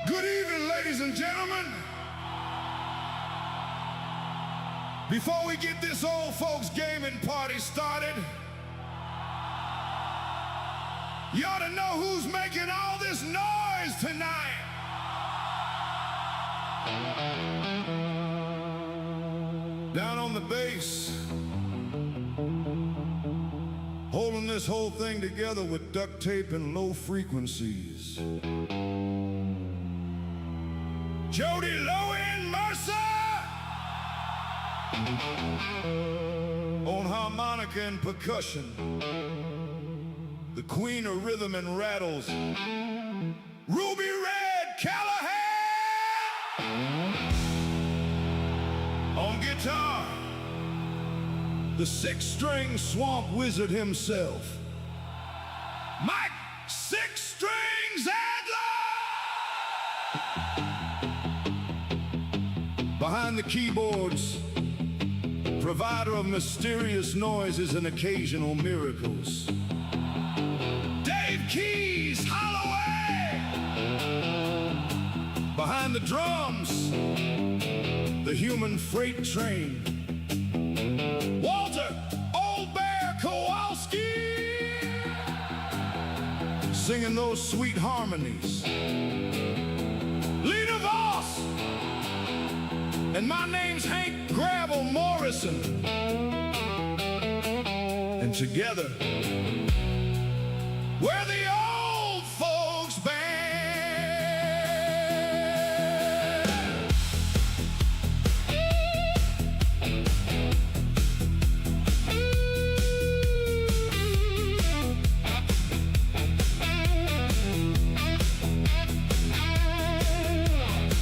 Good evening, ladies and gentlemen. Before we get this old folks gaming party started, you ought to know who's making all this noise tonight. Down on the bass, holding this whole thing together with duct tape and low frequencies, Jody Lowe and Mercer. On harmonica and percussion, the queen of rhythm and rattles, Ruby Red Callahan. On guitar, the six-string swamp wizard himself, Mike Six Strings Adler. Behind the keyboards, provider of mysterious noises and occasional miracles, Dave Keys Holloway. Behind the drums, the human freight train, Walter Old Bear Kowalski, singing those sweet harmonies, Lena Voss, and my name's Hank Gravel Morrison. And together, we're the old folks band.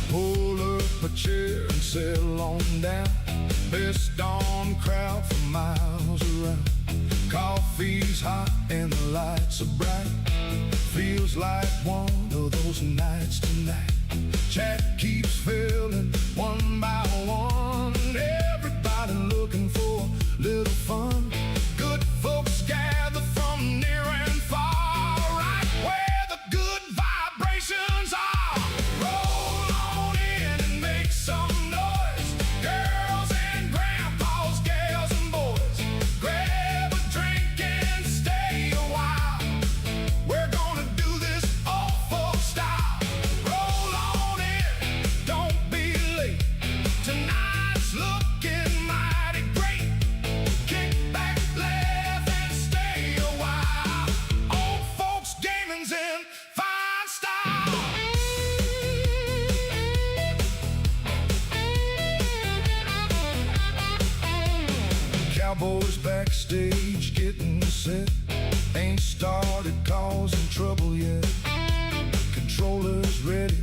Pull up a chair and settle on down. Best darn crowd for miles around. Coffee's hot and the lights are bright. Feels like one of those nights tonight. Chat keeps filling one by one. Everybody looking for a little fun. Good folks gather from near and far, right where the good vibrations are. Roll on in and make some noise. Girls and grandpas, gals and boys, grab a drink and stay a while. We're gonna do this old folk style. Roll on in, don't be late. Tonight's looking mighty great. Kick back, laugh, and stay a while. Old folks gaming's in fine style. Cowboys backstage getting set. Ain't started causing trouble yet. Controllers ready,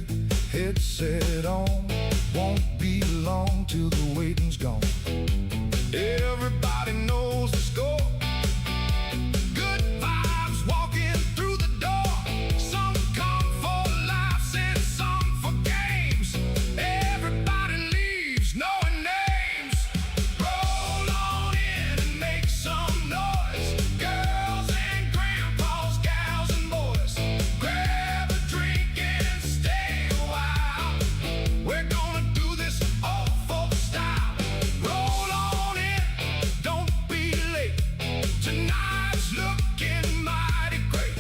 headset on. Won't be long till the waiting's gone. Everybody knows the score. Good vibes walking through the door. Some come for laughs and some for games. Everybody leaves knowing names. Roll on in and make some noise. Girls and grandpas, gals and boys, grab a drink and stay a while. We're gonna do this old folk style. Roll on in, don't be late. Tonight's looking mighty great.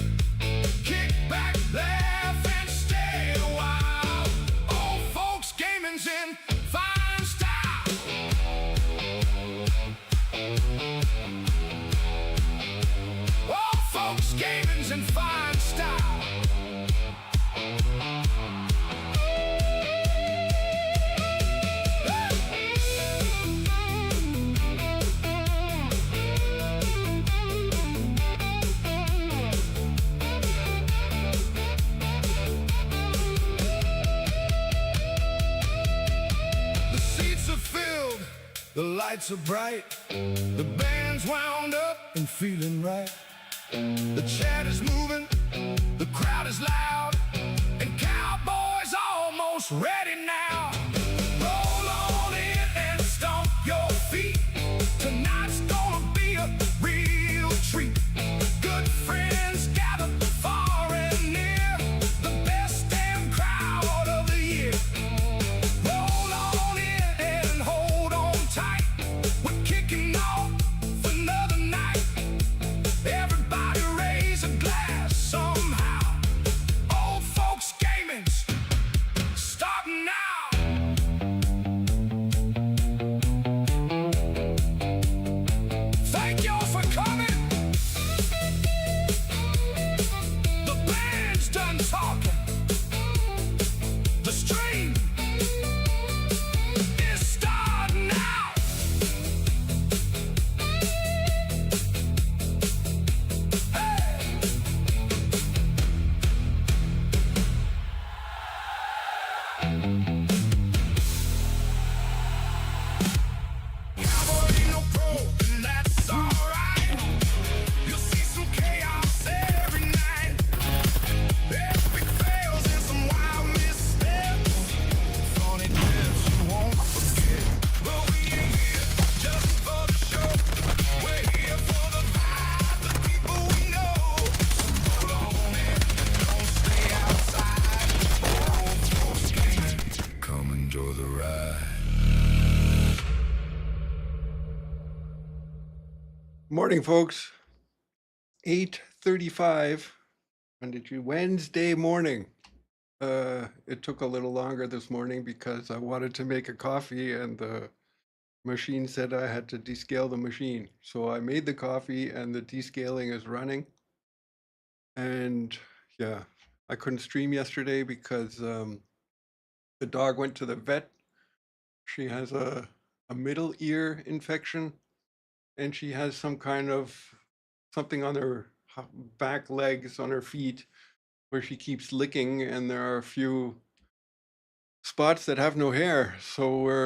Kick back, laugh, and stay a while. Old folks gaming's in fine style. Old folks gaming's in fine style. The seats are filled, the lights are bright. The band's wound up and feeling right. The chat is moving, the crowd is loud, and cowboys almost ready now. Roll on in and stomp your feet. Tonight's gonna be a real treat. Good friends gather far and near. The best damn crowd Morning, folks. 8:35 on Wednesday morning. It took a little longer this morning because I wanted to make a coffee and the machine said I had to descale the machine. So I made the coffee and the descaling is running. And yeah, I couldn't stream yesterday because the dog went to the vet. She has a middle ear infection and she has some kind of something on her back legs, on her feet, where she keeps licking, and there are a few spots that have no hair. We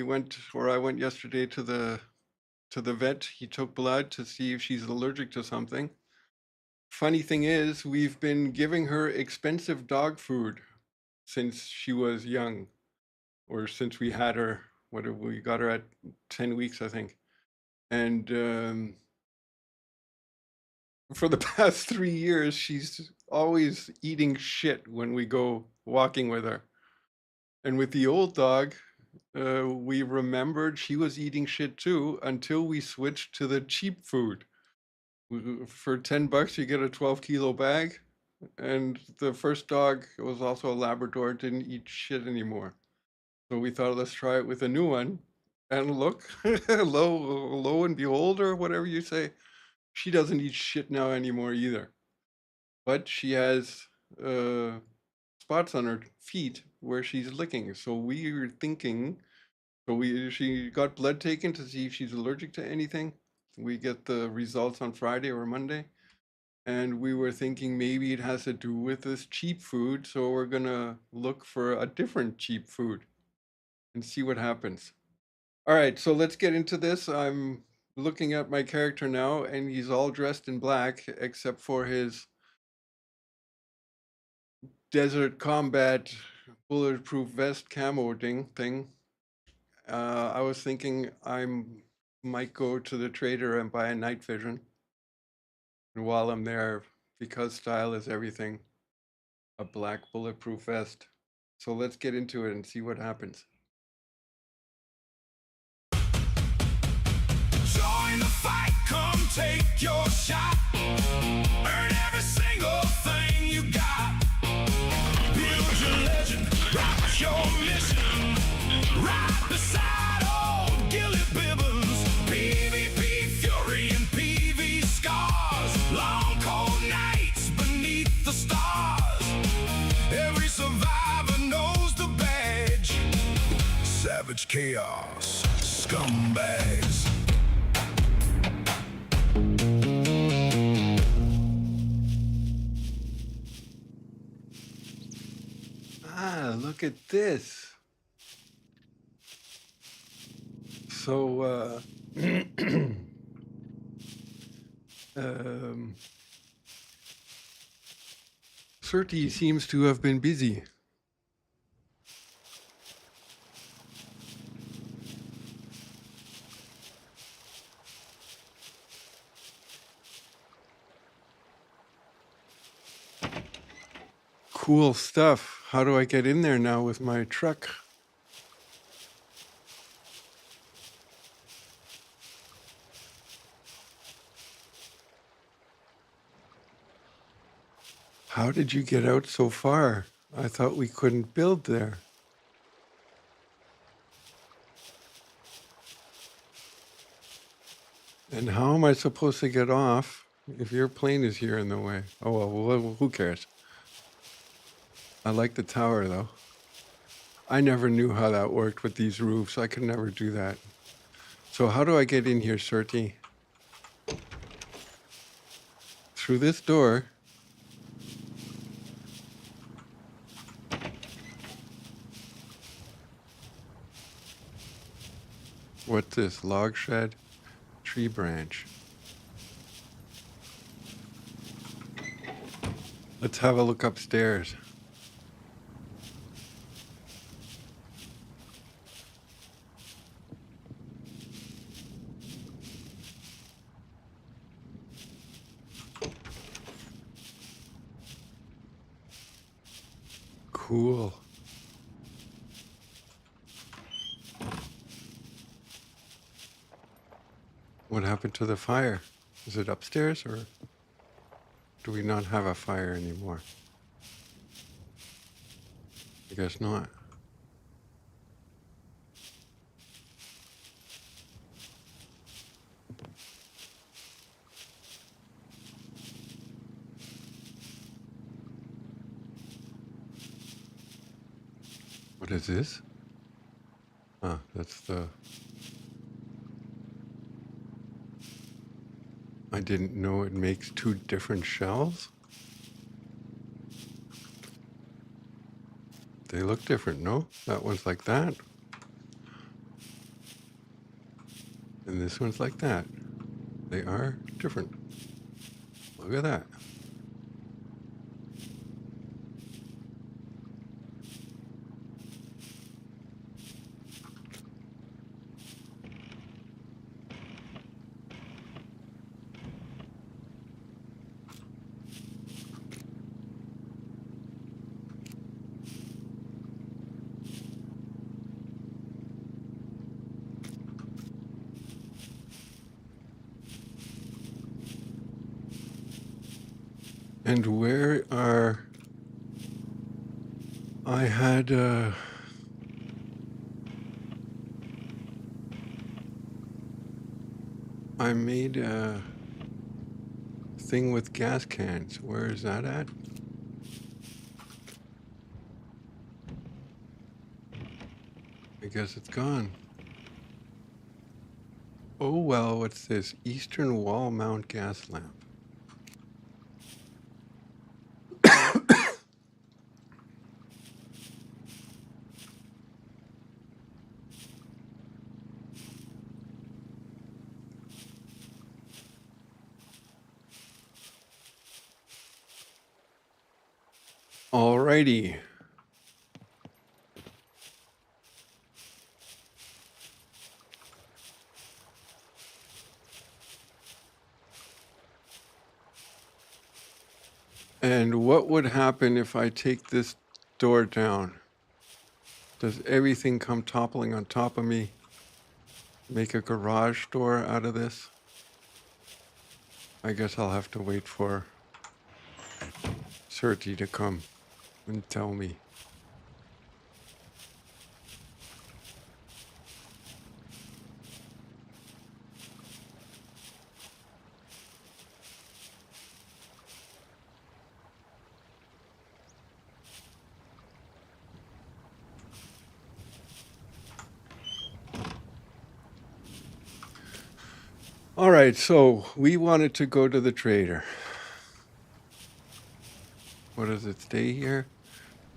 went, or I went yesterday to the vet. He took blood to see if she's allergic to something. Funny thing is, we've been giving her expensive dog food since she was young, or since we had her. We got her at 10 weeks, I think. And for the past 3 years, she's always eating shit when we go walking with her. And with the old dog, we remembered she was eating shit too until we switched to the cheap food. For $10, you get a 12-kilo bag. And the first dog was also a Labrador, didn't eat shit anymore. So we thought, let's try it with a new one. And look, lo and behold, or whatever you say, she doesn't eat shit now anymore either. But she has uh, spots on her feet where she's licking. So we were thinking, she got blood taken to see if she's allergic to anything. We get the results on Friday or Monday. And we were thinking maybe it has to do with this cheap food. So we're gonna look for a different cheap food and see what happens. All right, so let's get into this. I'm looking at my character now, and he's all dressed in black except for his desert combat bulletproof vest camo thing. I was thinking I might go to the trader and buy a night vision. And while I'm there, because style is everything, a black bulletproof vest. So let's get into it and see what happens. Join the fight, come take your shot. Earn every single thing you got. Build your legend, rock your mission. Right beside old Gilly Bibbons. PvP fury and PV scars. Long cold nights beneath the stars. Every survivor knows the badge. Savage chaos, scumbags. Ah, look at this. So, um, Surti seems to have been busy. Cool stuff. How do I get in there now with my truck? How did you get out so far? I thought we couldn't build there. And how am I supposed to get off if your plane is here in the way? Oh, well, who cares? I like the tower, though. I never knew how that worked with these roofs. I could never do that. So how do I get in here, Surti? Through this door? What's this? Log shed? Tree branch. Let's have a look upstairs. Cool. What happened to the fire? Is it upstairs or do we not have a fire anymore? I guess not. What is this? Ah, that's the... I didn't know it makes two different shells. They look different, no? That one's like that. And this one's like that. They are different. Look at that. And where are... I had I made a thing with gas cans. Where is that at? I guess it's gone. Oh well, what's this? Eastern wall mount gas lamp. Alrighty. And what would happen if I take this door down? Does everything come toppling on top of me? Make a garage door out of this? I guess I'll have to wait for Certi to come and tell me. All right, so we wanted to go to the trader. What does it stay here?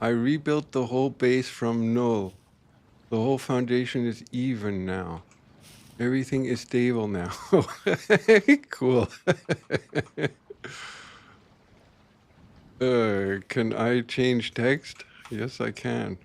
I rebuilt the whole base from null. The whole foundation is even now. Everything is stable now. Cool. Can I change text? Yes, I can.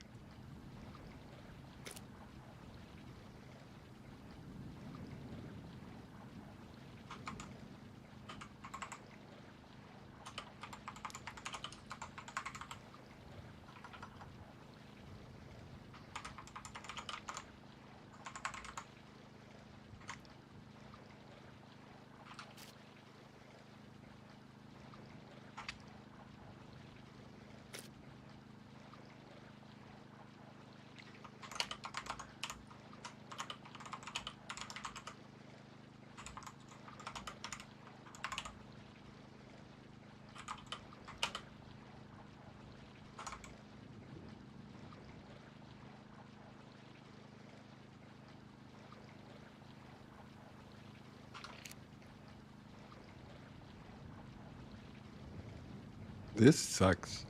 This sucks.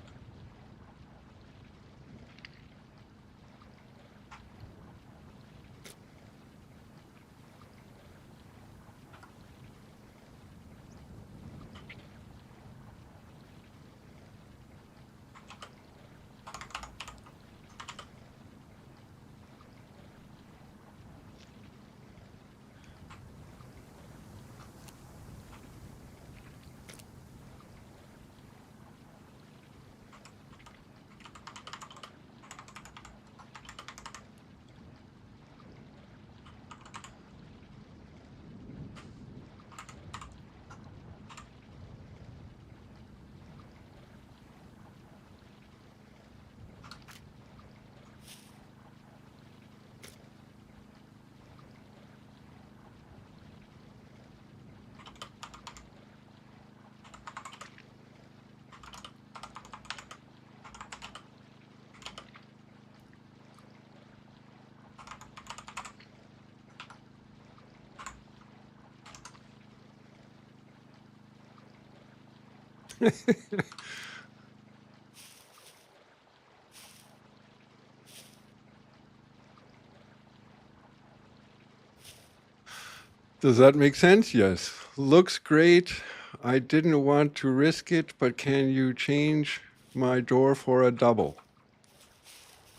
Does that make sense? Yes. Looks great. I didn't want to risk it, but can you change my door for a double?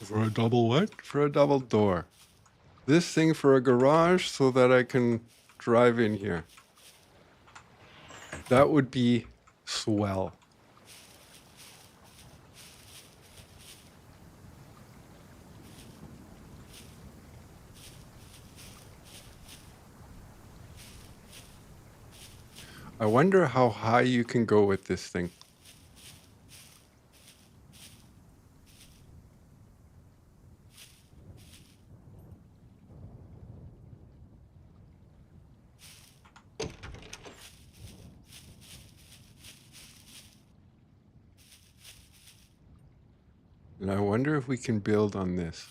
For a double what? For a double door. This thing for a garage so that I can drive in here. That would be swell. I wonder how high you can go with this thing. And I wonder if we can build on this.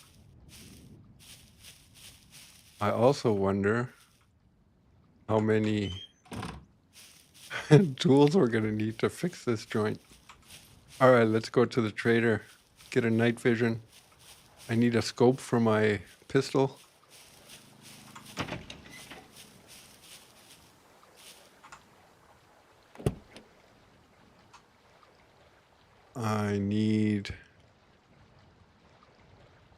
I also wonder how many tools we're going to need to fix this joint. All right, let's go to the trader, get a night vision. I need a scope for my pistol. I need,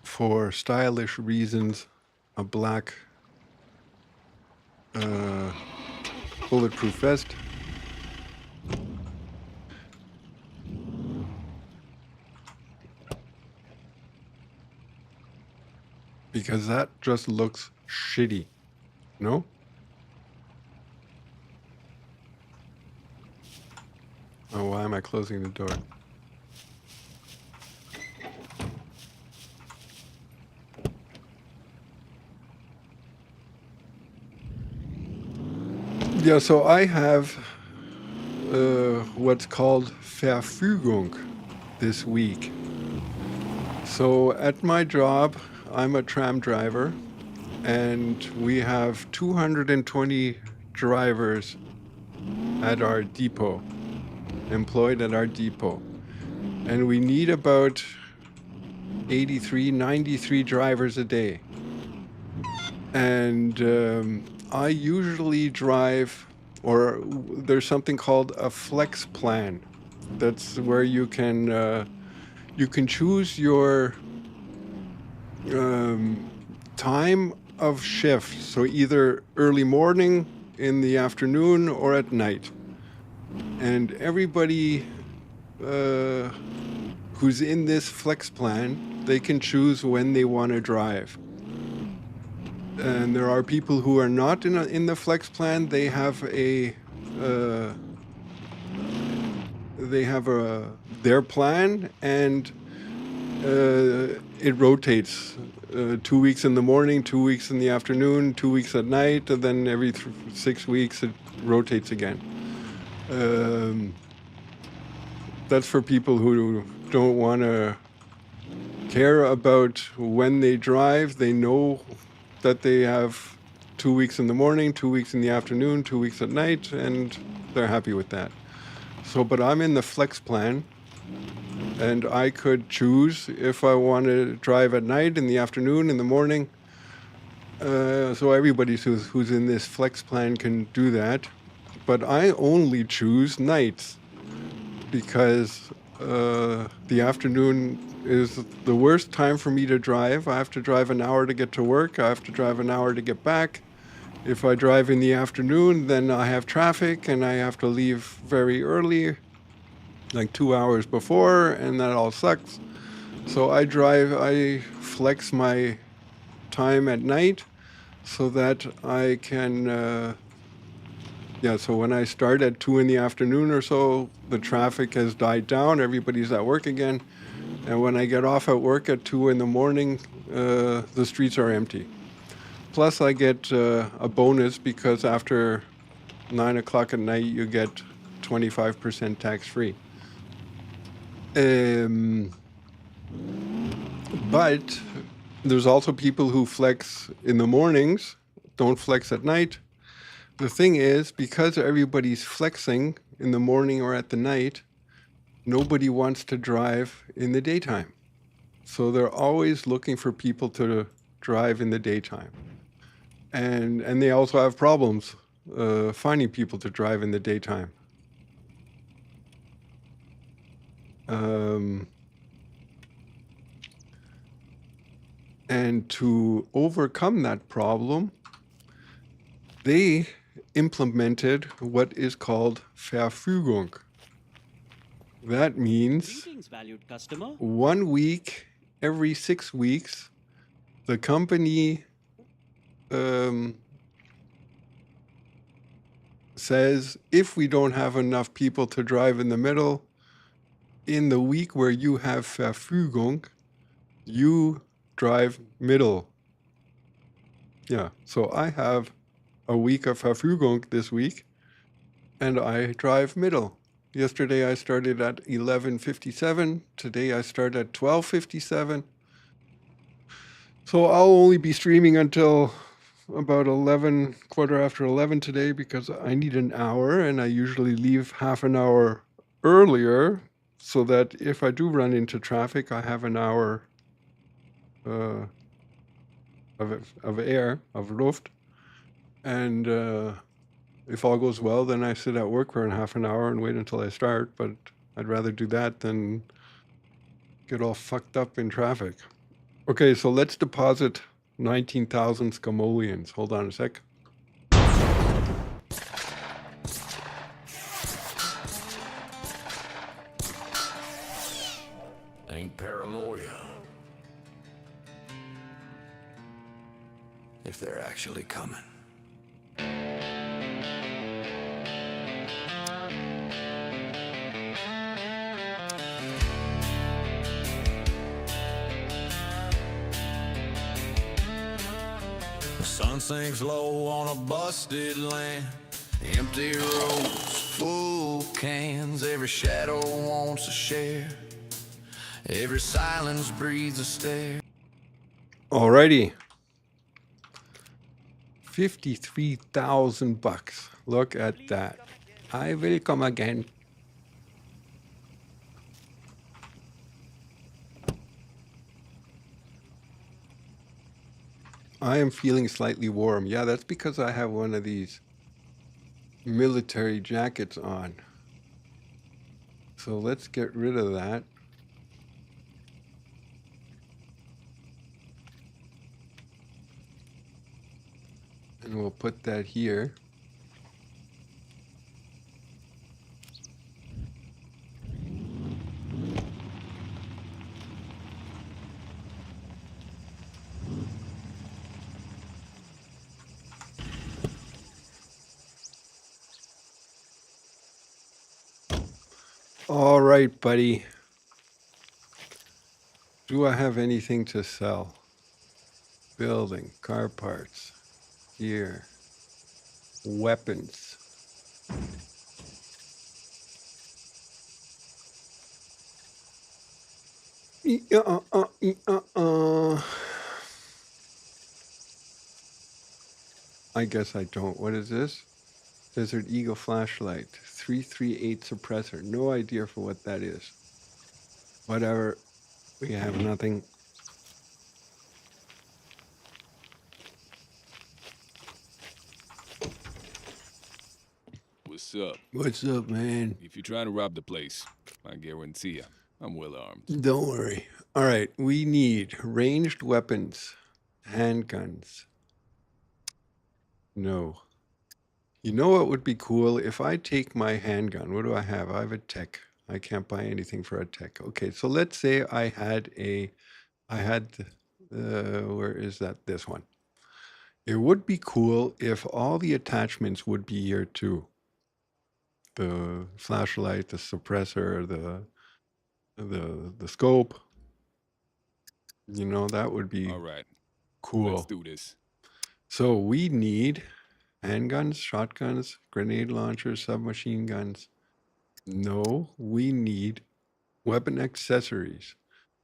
for stylish reasons, a black bulletproof vest. Because that just looks shitty, no? Oh, why am I closing the door? Yeah, so I have what's called Verfügung this week. So at my job, I'm a tram driver, and we have 220 drivers at our depot, employed at our depot. And we need about 83, 93 drivers a day. And I usually drive, or there's something called a flex plan. That's where you can choose your time of shift. So either early morning, in the afternoon, or at night. And everybody who's in this flex plan, they can choose when they want to drive. And there are people who are not in the flex plan. They have their plan, and it rotates. 2 weeks in the morning, 2 weeks in the afternoon, 2 weeks at night, and then every 6 weeks it rotates again. That's for people who don't want to care about when they drive. They know that they have 2 weeks in the morning, 2 weeks in the afternoon, 2 weeks at night, and they're happy with that. So, but I'm in the flex plan, and I could choose if I want to drive at night, in the afternoon, in the morning. So everybody who's in this flex plan can do that. But I only choose nights because the afternoon is the worst time for me to drive. I have to drive an hour to get to work. I have to drive an hour to get back. If I drive in the afternoon, then I have traffic and I have to leave very early, like 2 hours before, and that all sucks. So I flex my time at night so that I can, so when I start at 2 in the afternoon or so, the traffic has died down, everybody's at work again. And when I get off at work at 2 in the morning, the streets are empty. Plus I get a bonus because after 9 o'clock at night, you get 25% tax-free. But there's also people who flex in the mornings, don't flex at night. The thing is, because everybody's flexing, in the morning or at the night, nobody wants to drive in the daytime. So they're always looking for people to drive in the daytime. And they also have problems finding people to drive in the daytime. And to overcome that problem, they implemented what is called Verfügung. That means Greetings, valued customer. 1 week every 6 weeks, the company says, if we don't have enough people to drive in the middle, in the week where you have Verfügung, you drive middle. Yeah, so I have a week of Verfügung this week, and I drive middle. Yesterday I started at 11:57. Today I start at 12:57. So I'll only be streaming until about 11, quarter after 11 today, because I need an hour, and I usually leave half an hour earlier so that if I do run into traffic, I have an hour of air, of Luft. And if all goes well, then I sit at work for half an hour and wait until I start. But I'd rather do that than get all fucked up in traffic. Okay, so let's deposit 19,000 scamoleons. Hold on a sec. Ain't paranoia. If they're actually coming. The sun sinks low on a busted land. Empty roads, full cans. Every shadow wants a share. Every silence breathes a stare. Alrighty. 53,000 bucks. Look at that. I will come again. I am feeling slightly warm. Yeah, that's because I have one of these military jackets on. So let's get rid of that. And we'll put that here. All right, buddy. Do I have anything to sell? Building, car parts, gear, weapons. I guess I don't. What is this? Desert Eagle flashlight, 338 suppressor. No idea for what that is. Whatever. We have nothing. What's up? What's up, man? If you're trying to rob the place, I guarantee you, I'm well armed. Don't worry. All right, we need ranged weapons, handguns. No. You know what would be cool? If I take my handgun, what do I have? I have a tech. I can't buy anything for a tech. Okay, so let's say I had where is that? This one. It would be cool if all the attachments would be here too. The flashlight, the suppressor, the scope. You know, that would be All right, cool. let's do this. So we need handguns, shotguns, grenade launchers, submachine guns. No, we need weapon accessories,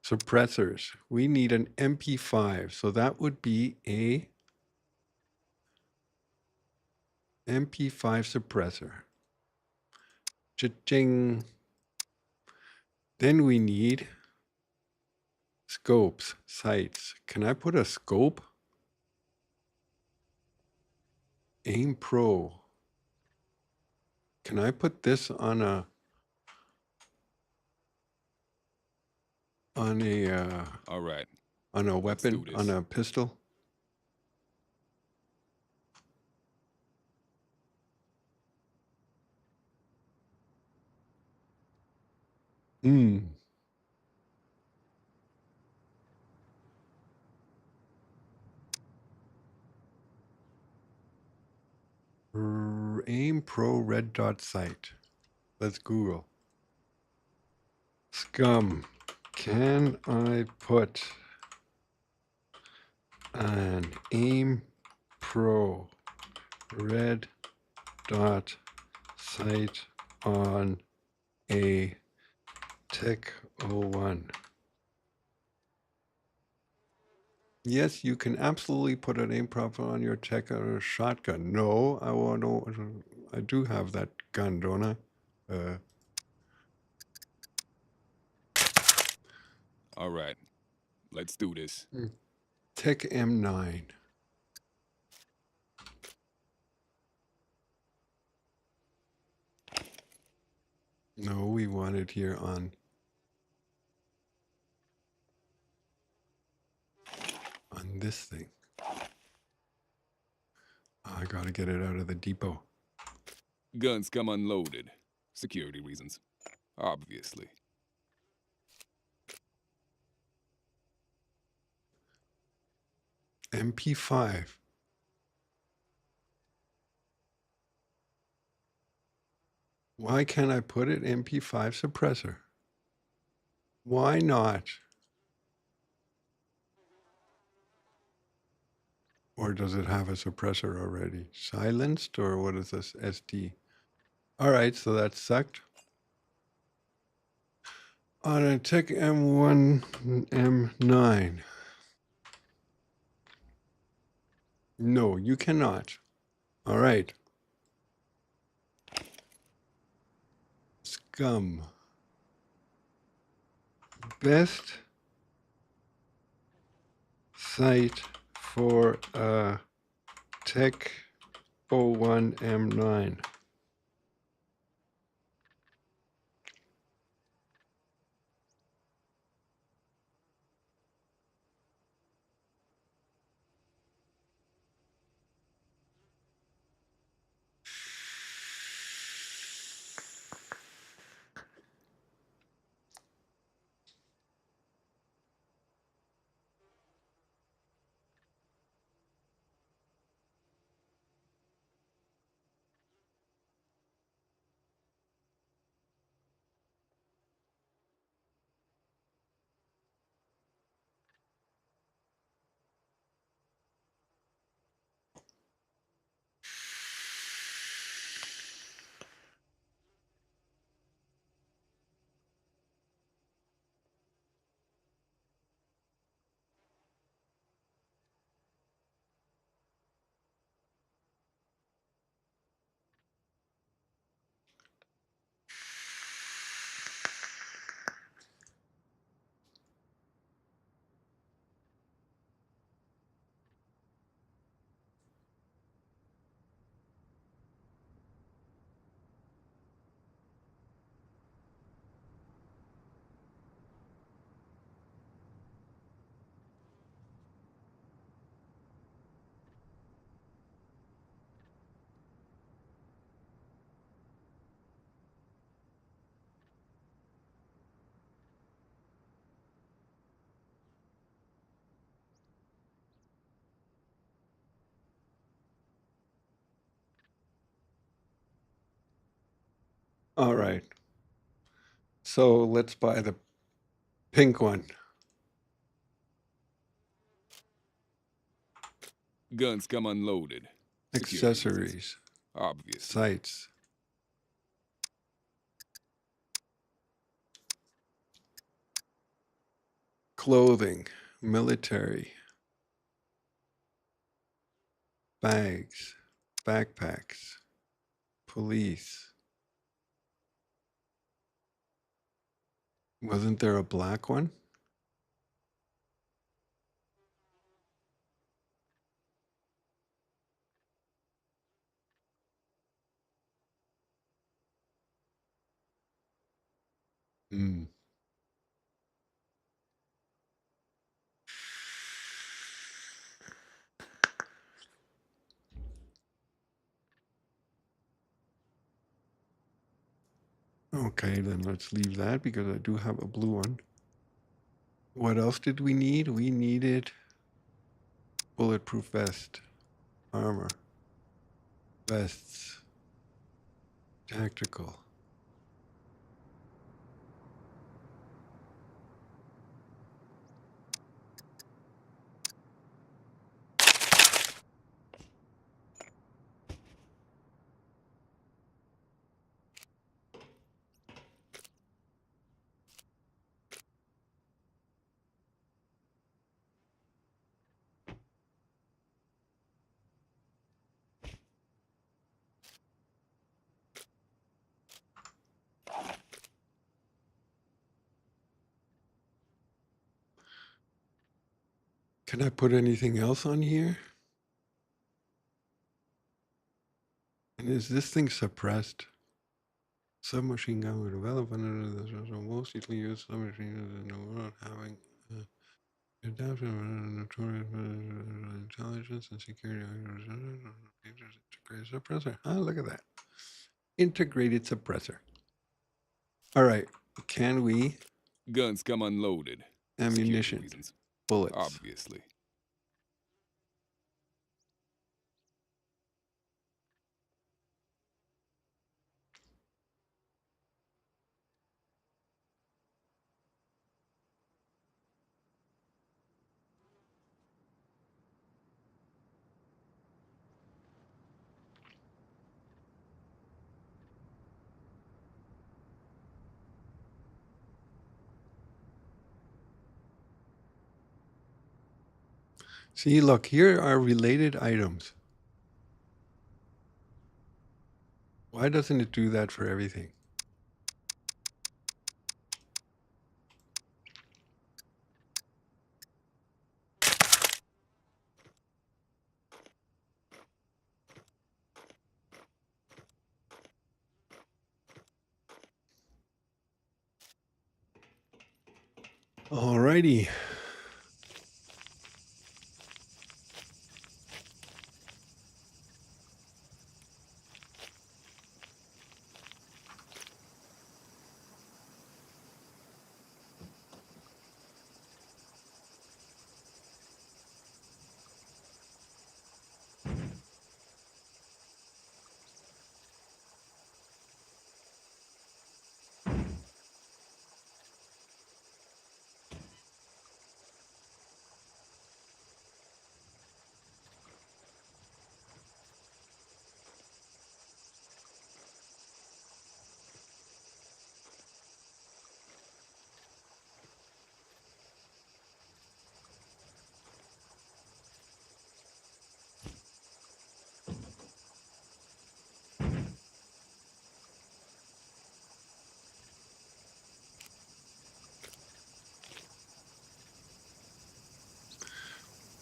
suppressors. We need an MP5. So that would be a MP5 suppressor. Cha-ching. Then we need scopes, sights. Can I put a scope? Aim Pro. Can I put this on a All right. on a Let's do weapon, on this. a pistol? Hmm. Aim Pro red dot sight. Let's Google. Scum. Can I put an Aim Pro red dot sight on a Tech 01? Yes, you can absolutely put an aim prop on your Tech or a shotgun. No, I do have that gun, don't I? All right. Let's do this. Tech M9. No, we want it here on this thing. I gotta get it out of the depot. Guns come unloaded. Security reasons. Obviously. MP5. Why can't I put it MP5 suppressor? Why not? Or does it have a suppressor already? Silenced, or what is this? SD. All right, so that's sucked. On a Tech M1 M9. No, you cannot. All right. Scum. Best site for a Tech 01 M9. All right. So let's buy the pink one. Guns come unloaded. Security reasons. Accessories. Obviously. Sights. Clothing. Military. Bags. Backpacks. Police. Wasn't there a black one? Hmm. Okay, then let's leave that because I do have a blue one. What else did we need? We needed bulletproof vest, armor, vests, tactical. Can I put anything else on here? And is this thing suppressed? Submachine gun were developed under the most easily used submachine guns in the world, having adaptive notorious intelligence and security. Integrated suppressor. Oh, look at that. Integrated suppressor. All right. Can we? Guns come unloaded. Security Ammunition. reasons, Bullets. obviously. See, look, here are related items. Why doesn't it do that for everything? Alrighty.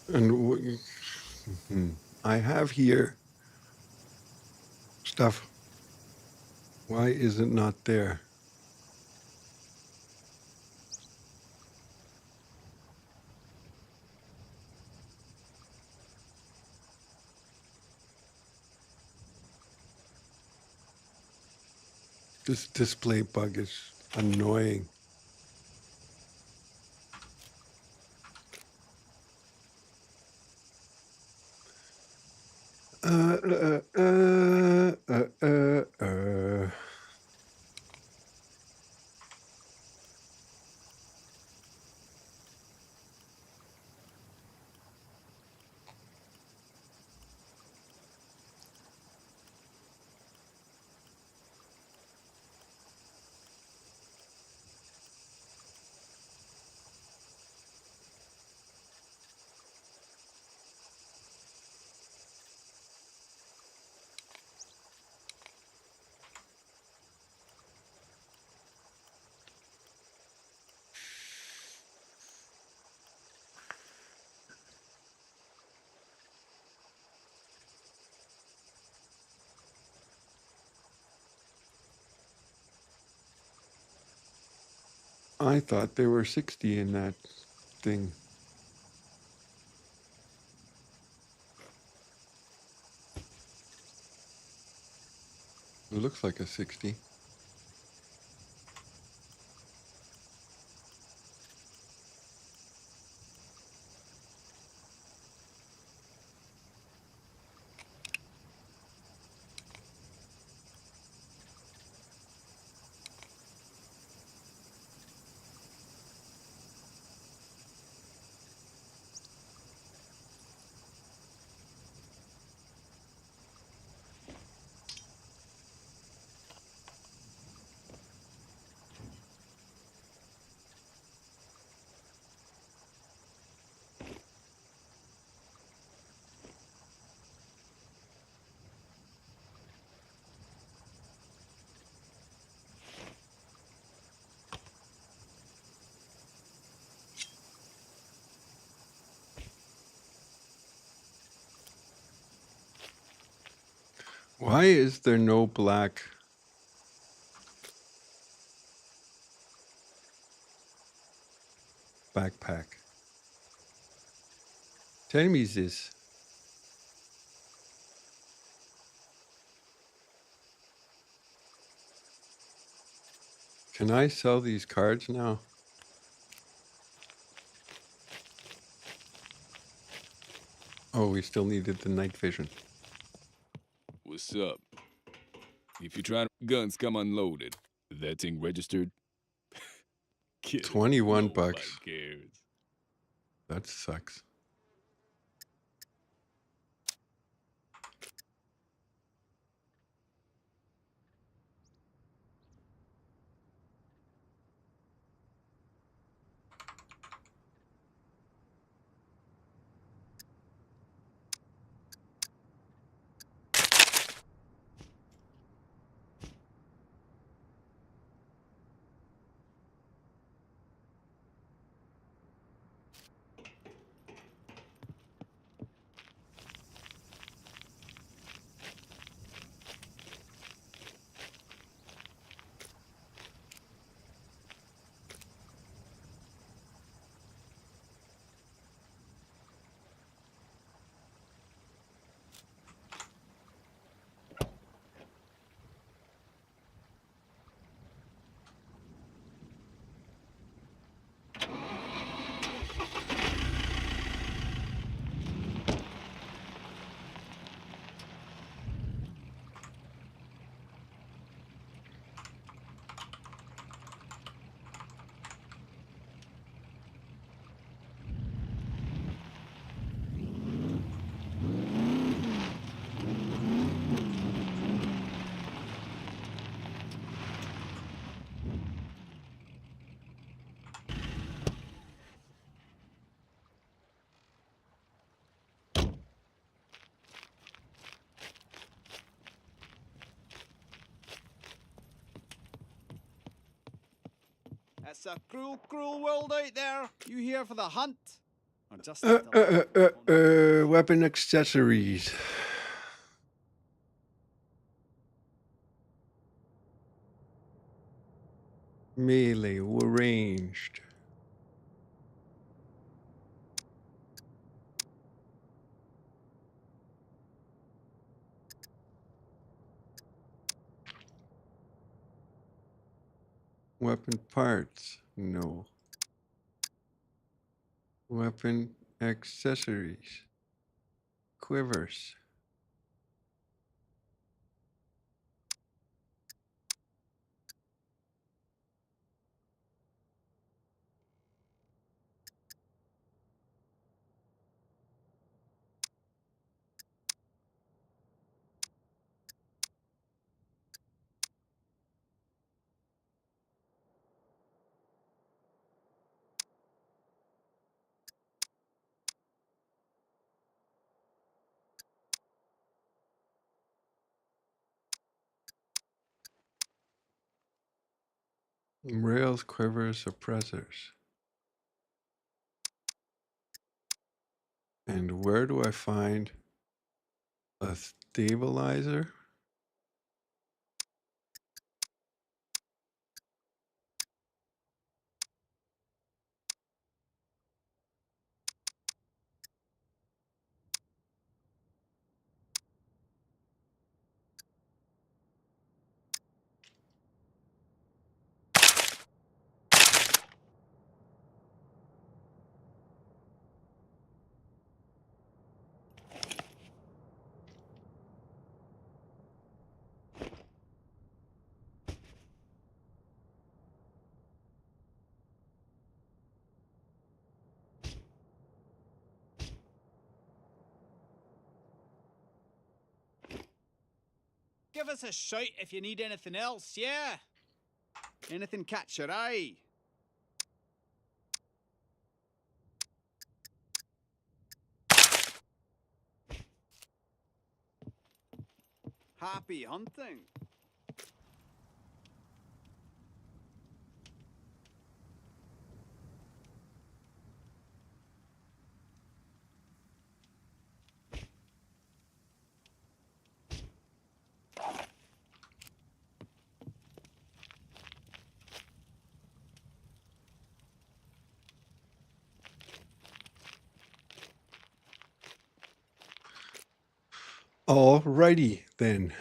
And I have here stuff. Why is it not there? This display bug is annoying. Uh, uh, uh, uh, uh, uh. I thought there were 60 in that thing. It looks like a 60. Why is there no black backpack? Tell me this. Can I sell these cards now? Oh, we still needed the night vision. What's up? If you're trying to guns come unloaded, that thing registered? Kid, 21 nobody bucks. cares. That sucks. It's a cruel, cruel world out there. You here for the hunt? Or just Weapon accessories. Melee or ranged. Weapon parts, no. Weapon accessories. Quivers. Rails, quivers, suppressors. And where do I find a stabilizer? Give us a shout if you need anything else, yeah? Anything catch your eye? Happy hunting. Alrighty then.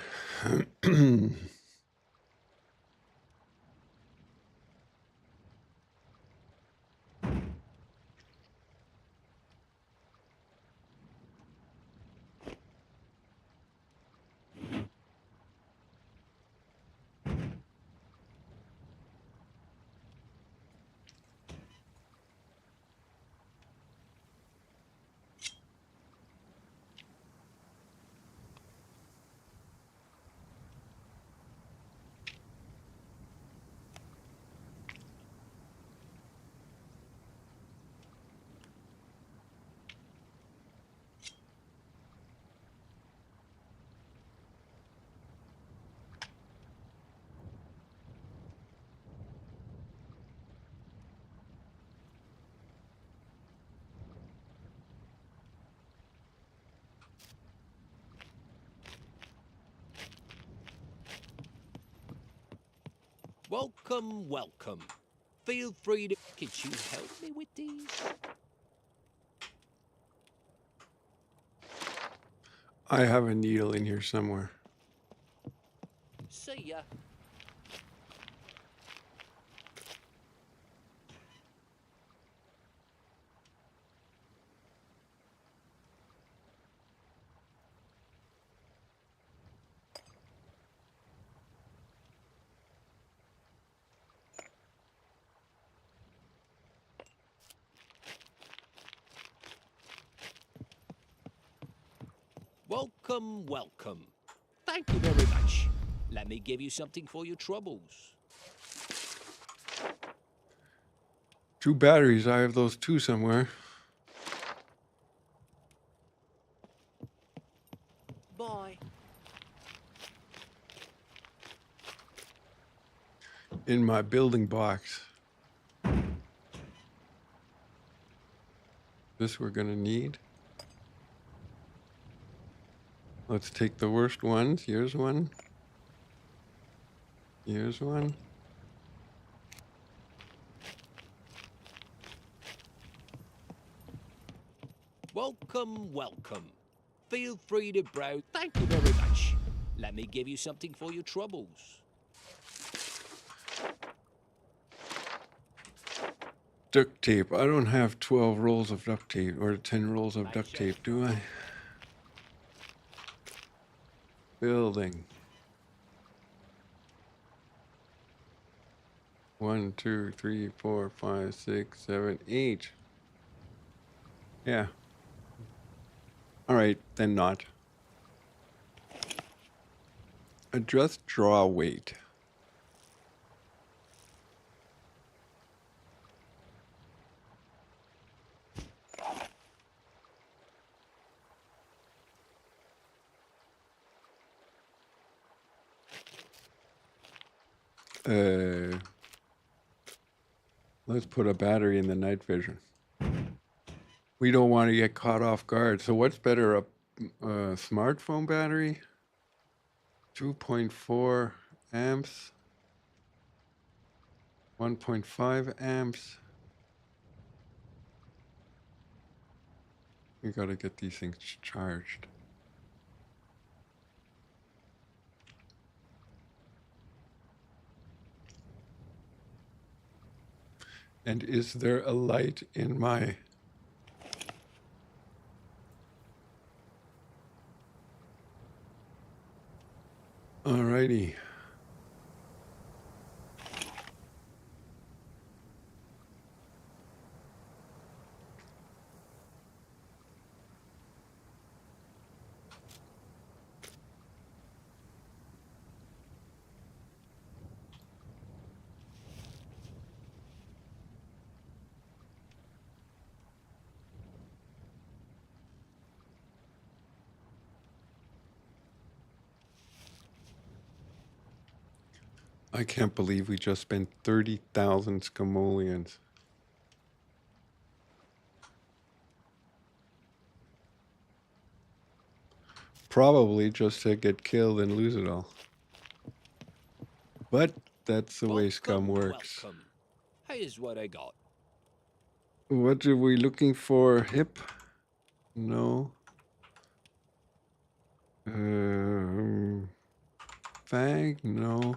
Welcome, welcome. Feel free to... Could you help me with these? I have a needle in here somewhere. See ya. Welcome, welcome. Thank you very much. Let me give you something for your troubles. 2 batteries. I have those 2 somewhere. Bye. In my building box. This we're gonna need. Let's take the worst ones. Here's one. Here's one. Welcome, welcome. Feel free to browse. Thank you very much. Let me give you something for your troubles. Duct tape. I don't have 12 rolls of duct tape or 10 rolls of duct tape, do I? Building. 1, 2, 3, 4, 5, 6, 7, 8. Yeah. All right, then not. Adjust draw weight. Let's put a battery in the night vision. We don't want to get caught off guard. So what's better, a smartphone battery? 2.4 amps. 1.5 amps. We got to get these things charged. And is there a light in my... Alrighty. I can't believe we just spent 30,000 scamoleons. Probably just to get killed and lose it all. But that's the way scum works. Welcome. Here's what I got. What are we looking for? Hip? No. Fag? No.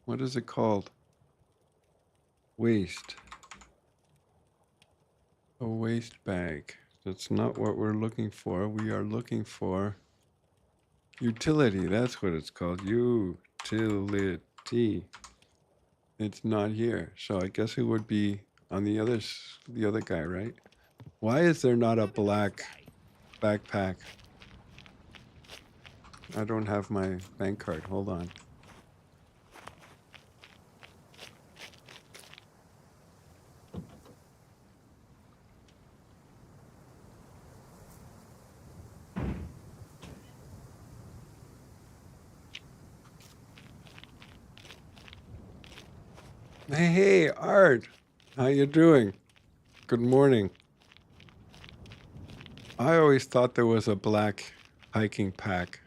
What is it called? Waste. A waste bag. That's not what we're looking for. We are looking for utility. That's what it's called. Utility. It's not here. So I guess it would be on the other guy, right? Why is there not a black backpack? I don't have my bank card. Hold on. Hey, Art. How you doing? Good morning. I always thought there was a black hiking pack.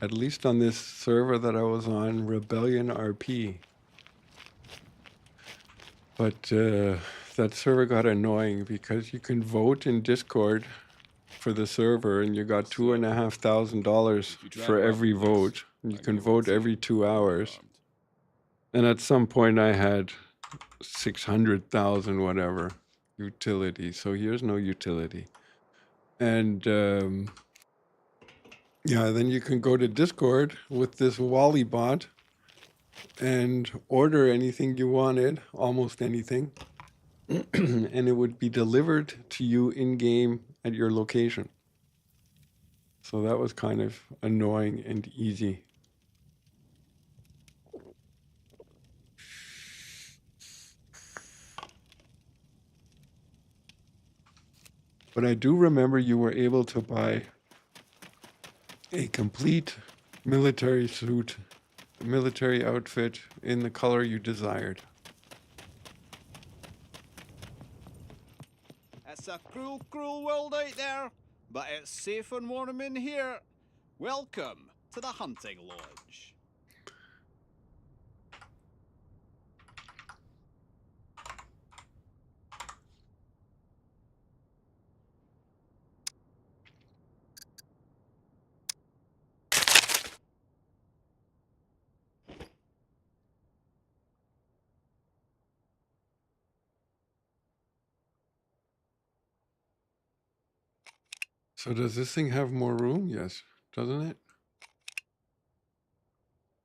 At least on this server that I was on, Rebellion RP. But that server got annoying because you can vote in Discord for the server and you got $2,500 for every vote. You can vote every 2 hours. And at some point I had 600,000 whatever utility. So here's no utility. And yeah, then you can go to Discord with this Wally bot and order anything you wanted, almost anything. And it would be delivered to you in game at your location. So that was kind of annoying and easy. But I do remember you were able to buy a complete military suit, military outfit in the color you desired. It's a cruel, cruel world out there, but it's safe and warm in here. Welcome to the hunting lodge. So does this thing have more room? Yes, doesn't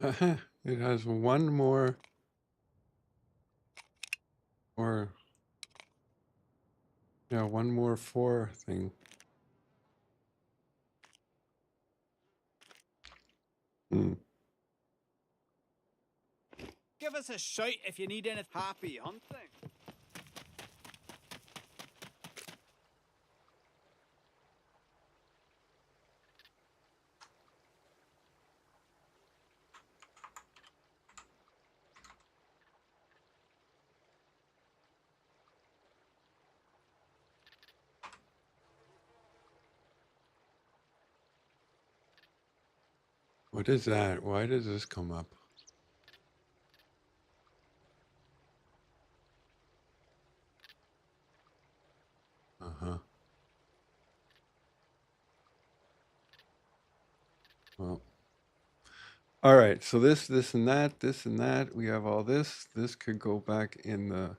it? It has one more, or yeah, one more 4 thing. Give us a shout if you need any happy hunting. What is that? Why does this come up? Uh-huh. Well. All right, so this and that. We have all this. This could go back in the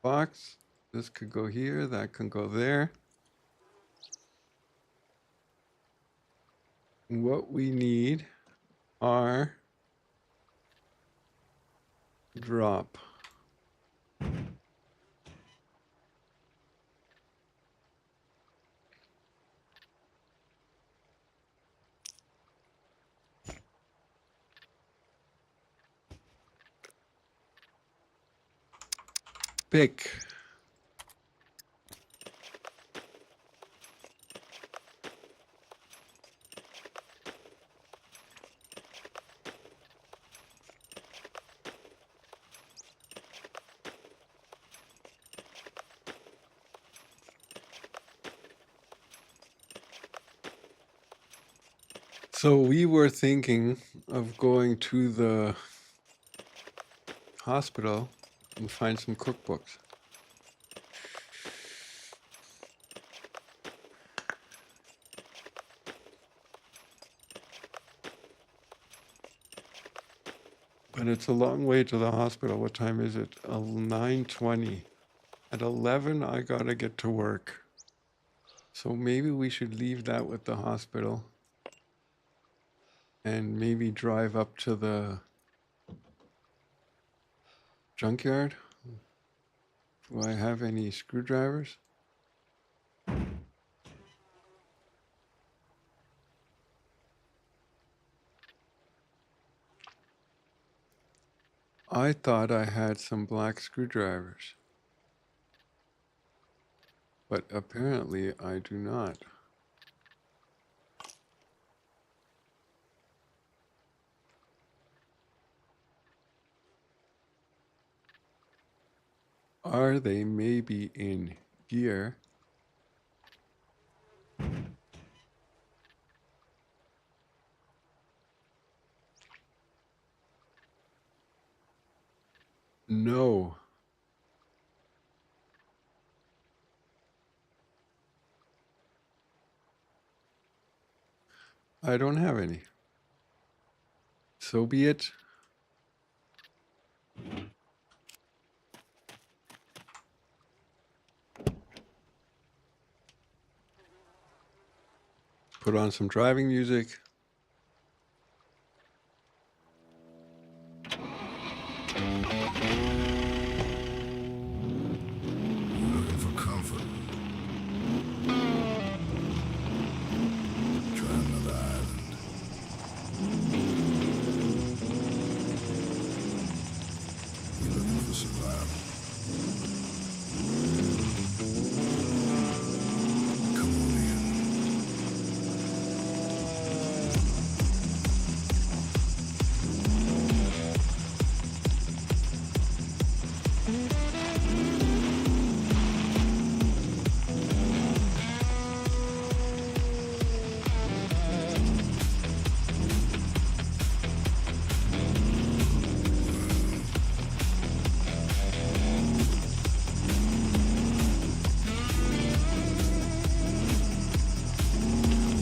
box. This could go here. That can go there. What we need are drop. Pick. So we were thinking of going to the hospital and find some cookbooks. But it's a long way to the hospital. What time is it? 9:20. At 11, I gotta get to work. So maybe we should leave that with the hospital and maybe drive up to the junkyard. Do I have any screwdrivers? I thought I had some black screwdrivers, but apparently I do not. Are they maybe in gear? No. I don't have any. So be it. Put on some driving music. Looking for comfort. Try another island. You're looking for survival. Come on in.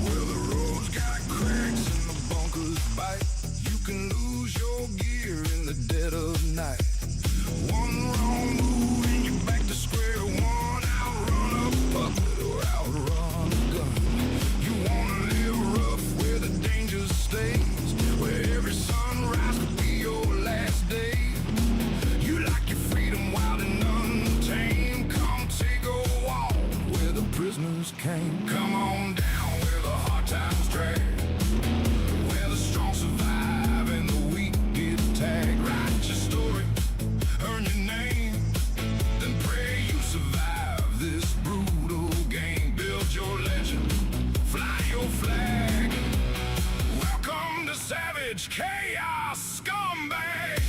Well, the road's got cracks and the bunkers bite. You can lose your gear in the dead of night. One wrong move and you're back to square one. Outrun a puppet or outrun a gun. You wanna live rough where the danger stays, where every sunrise could be your last day. You like your freedom wild and untamed. Come take a walk where the prisoners came. Come on down where the hard times drag, where the strong survive and the weak get tagged. Write your story, earn your name, then pray you survive this brutal game. Build your legend, fly your flag. Welcome to Savage Chaos Scumbags.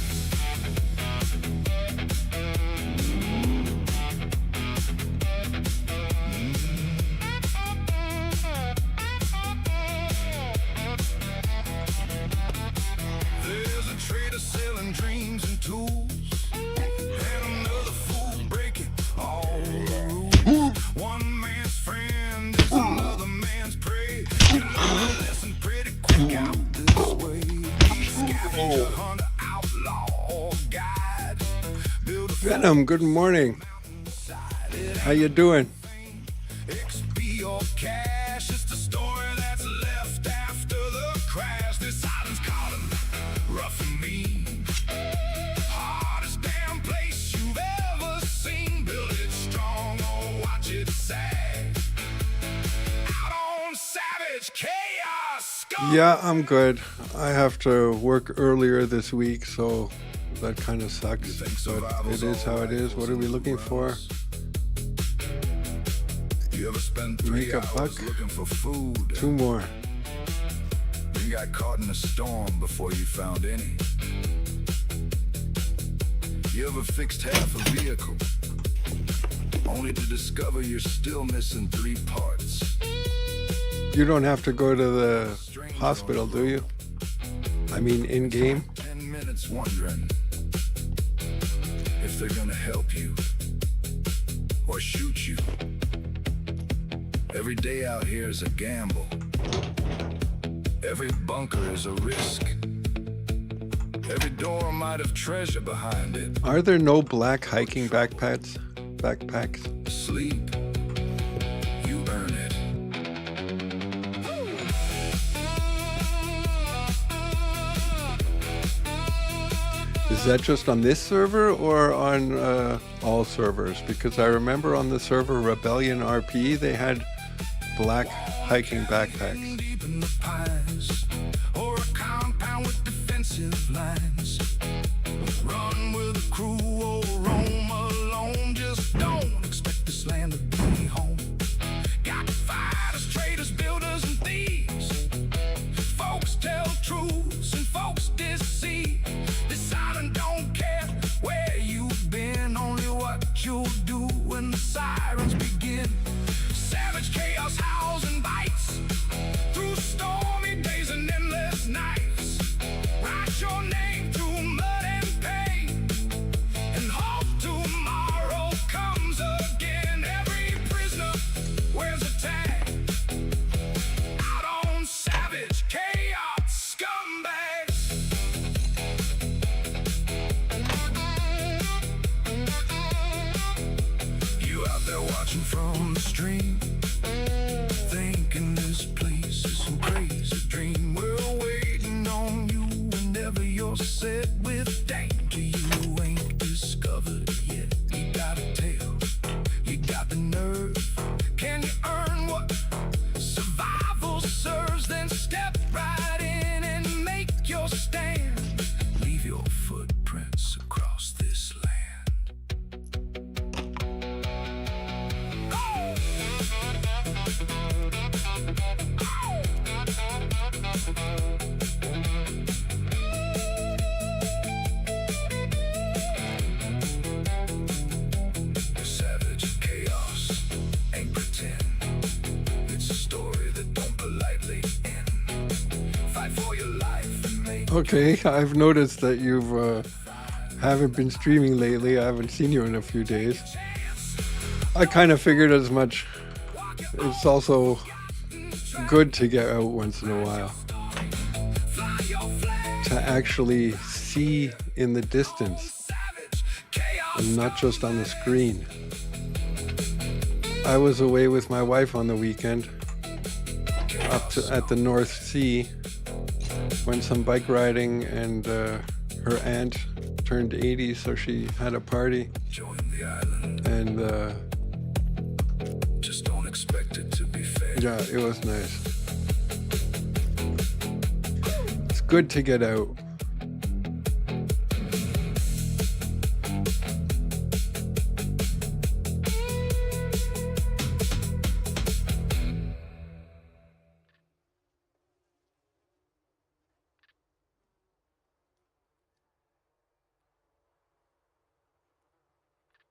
There's a trader selling dreams and tools, and another fool breaking all the rules. One man's friend is another man's prey. You learn a lesson pretty quick out this way. Be scavenger, hunter, outlaw, or guide. Build a Venom, good morning. How you doing? XP or cash, it's the story that's left after the crash. This island's calling, rough and mean. Hardest damn place you've ever seen. Build it strong or watch it sag. Out on Savage Chaos Scum. Yeah, I'm good. I have to work earlier this week, so that kind of sucks. But it is how it is. What are we looking for? You ever spend Make 3 a hours buck? looking for food? 2 more. You got caught in a storm before you found any. You ever fixed half a vehicle, only to discover you're still missing 3 parts? You don't have to go to the hospital, do you? I mean, in-game? 10 minutes wondering if they're gonna help you or shoot you. Every day out here is a gamble. Every bunker is a risk. Every door might have treasure behind it. Are there no black hiking backpacks? Sleep, you earn it. Is that just on this server or on all servers? Because I remember on the server Rebellion RP, they had black hiking backpacks. Deep in the pines, or a compound with defensive lines. Run with a crew or roam alone. Just don't expect this land to be home. Got fighters, traders, builders, and thieves. Folks tell truths and folks deceive. Decide and don't care where you've been, only what you'll do when the sirens begin. Savage chaos howls and bites through stormy days and endless nights. Write your name through mud and pain, and hope tomorrow comes again. Every prisoner wears a tag. Out on savage chaos scumbags. You out there watching from the stream, thinking this place is some crazy dream. We're waiting on you whenever you're set with danger you ain't discovered yet. You got a tale, you got the nerve. Can you earn what survival serves? Then step right in and make your stand. Leave your footprints across this land. Savage chaos ain't pretend. It's a story that don't politely end. Fight for your life and make. Okay, I've noticed that you've haven't been streaming lately. I haven't seen you in a few days. I kind of figured as much. It's also good to get out once in a while, to actually see in the distance and not just on the screen. I was away with my wife on the weekend at the North Sea, went some bike riding, and her aunt turned 80, so she had a party, Join the island. and Just don't expect it to be fair. yeah, it was nice. It's good to get out.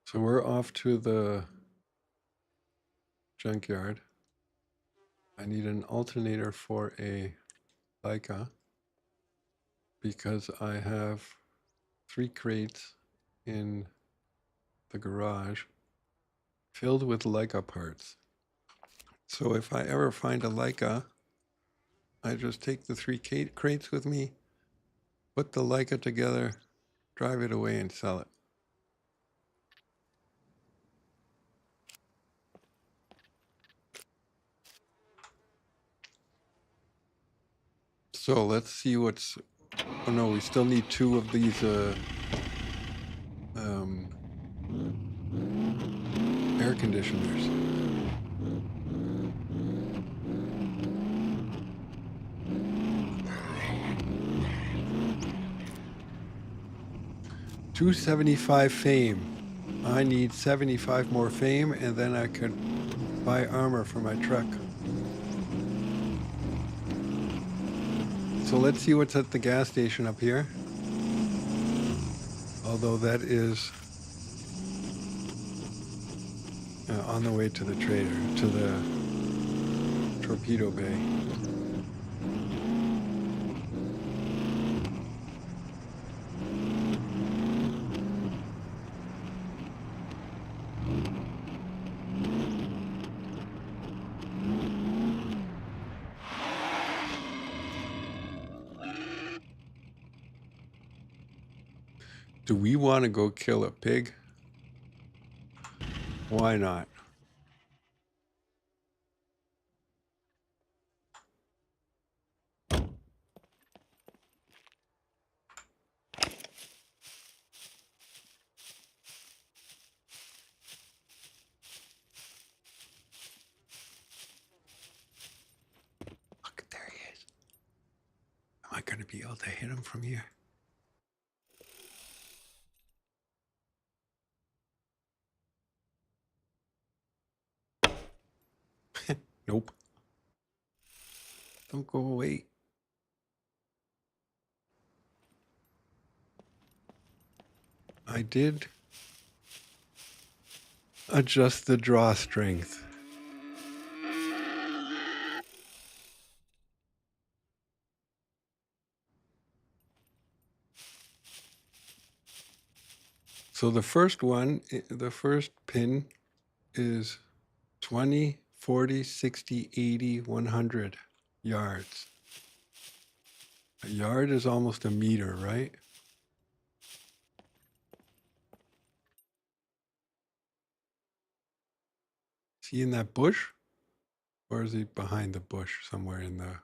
So we're off to the junkyard. I need an alternator for a Leica because I have 3 crates in the garage filled with Leica parts. So if I ever find a Leica, I just take the 3 crates with me, put the Leica together, drive it away and sell it. So let's see what's. Oh no, we still need 2 of these air conditioners. $275 fame. I need 75 more fame, and then I could buy armor for my truck. So let's see what's at the gas station up here. Although that is on the way to the trader, to the torpedo bay. Do we want to go kill a pig? Why not? Look, there he is. Am I going to be able to hit him from here? Nope. Don't go away. I did adjust the draw strength. So the first one, the first pin is 20, 40, 60, 80, 100 yards. A yard is almost a meter, right? Is he in that bush? Or is he behind the bush somewhere in the...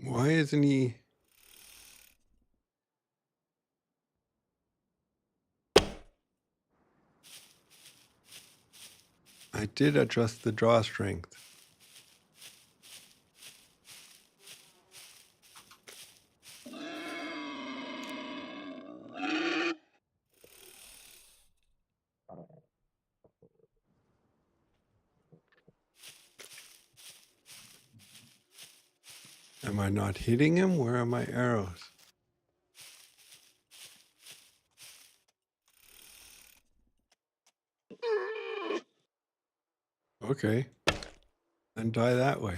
Why isn't he... I did adjust the draw strength. Am I not hitting him? Where are my arrows? Okay. Then die that way.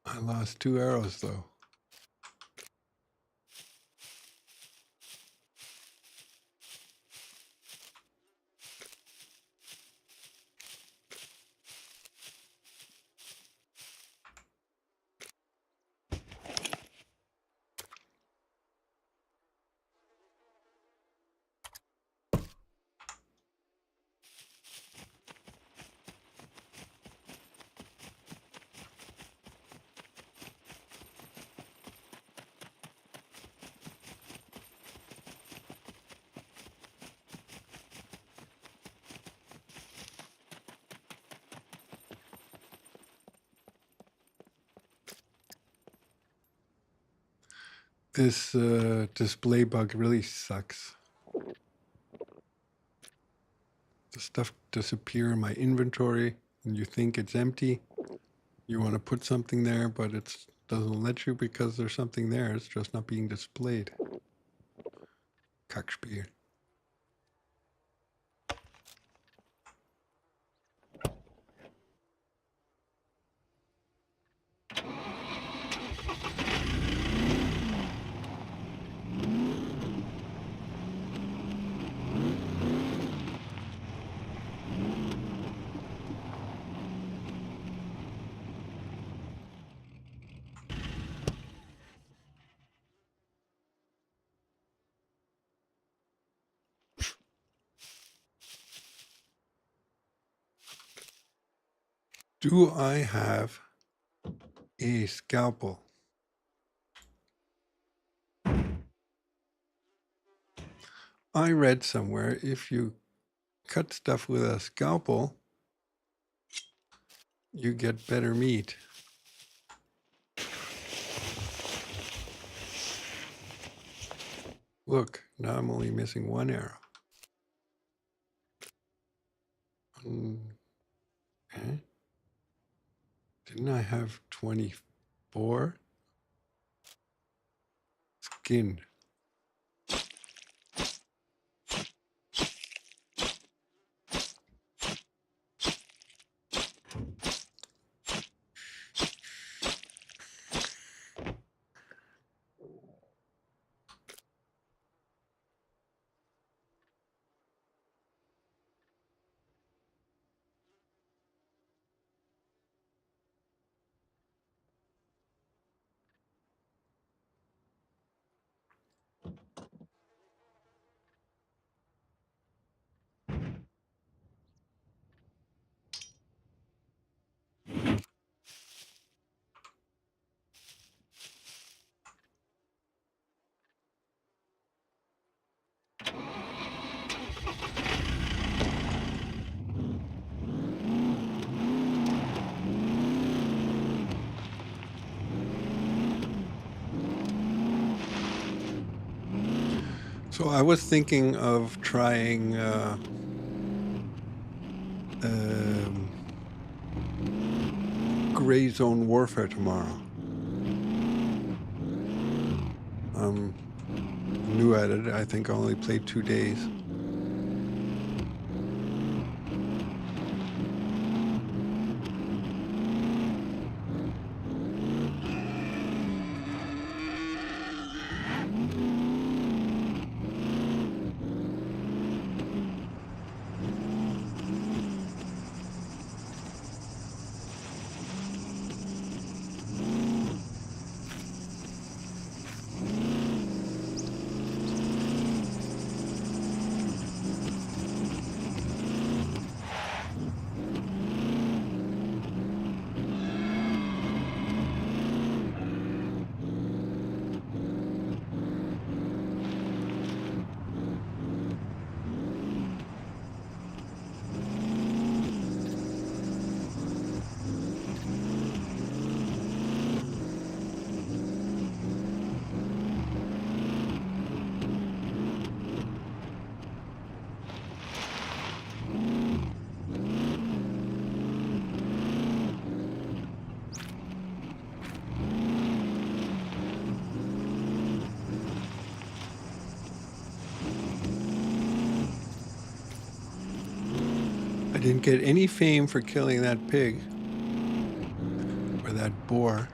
I lost 2 arrows though. This display bug really sucks. The stuff disappear in my inventory and you think it's empty. You want to put something there, but it doesn't let you because there's something there. It's just not being displayed. Kackspiel. Do I have a scalpel? I read somewhere if you cut stuff with a scalpel, you get better meat. Look, now I'm only missing one arrow. Okay. Didn't I have 24? Skin. So I was thinking of trying gray zone warfare tomorrow. I'm new at it. I think I only played 2 days. I didn't get any fame for killing that pig or that boar.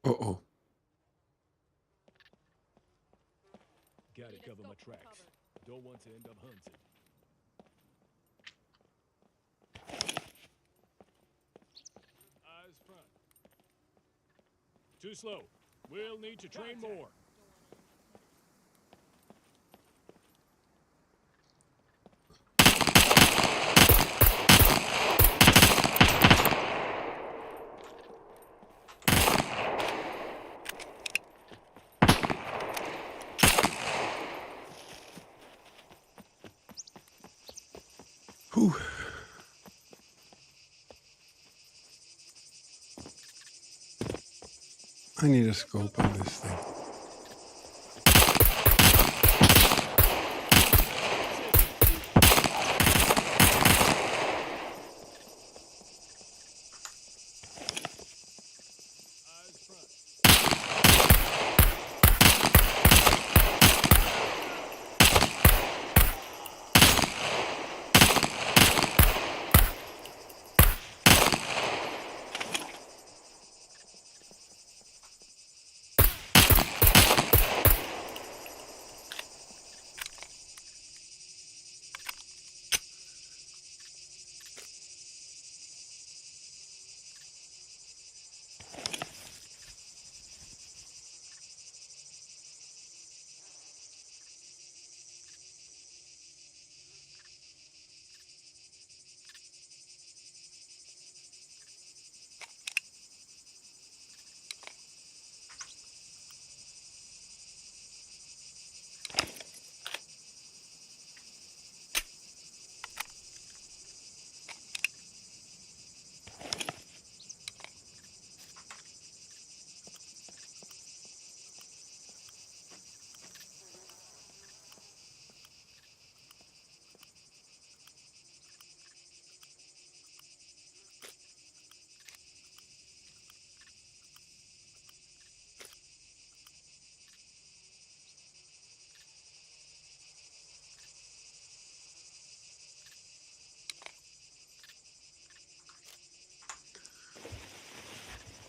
Uh-oh. Gotta cover my tracks. Don't want to end up hunted. Eyes front. Too slow. We'll need to train more. Whew. I need a scope on this thing. Eyes front.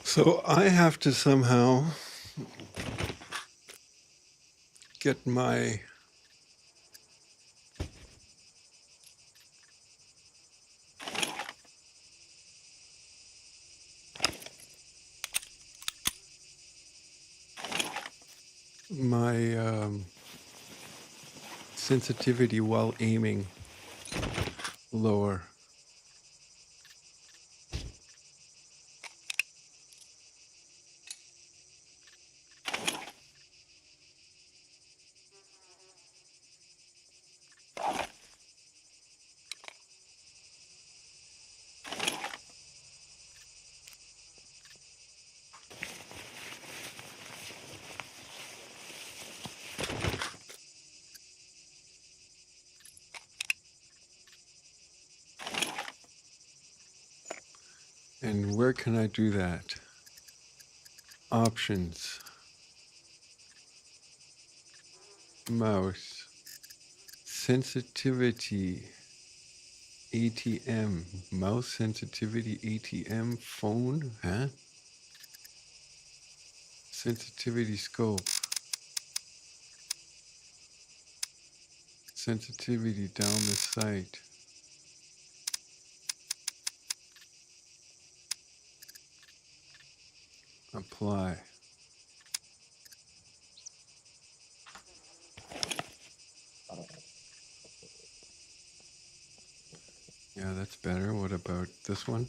So I have to somehow get my sensitivity while aiming lower. And where can I do that? Options. Mouse. Sensitivity. ATM. Mouse sensitivity ATM. Phone. Huh? Sensitivity scope. Sensitivity down the sight. Apply. Yeah, that's better. What about this one?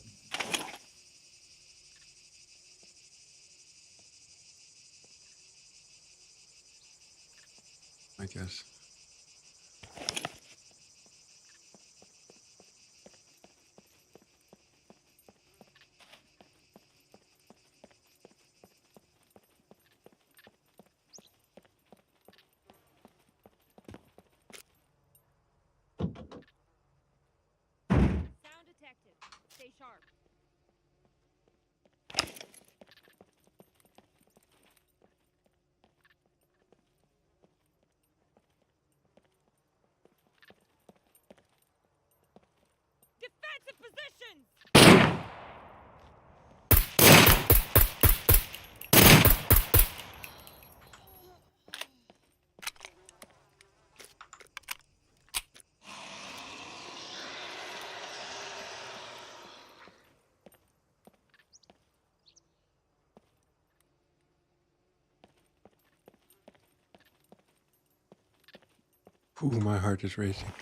I guess. Sound detected. Stay sharp. Defensive positions! Ooh, my heart is racing.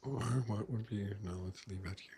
Or what would be, no, let's leave it here.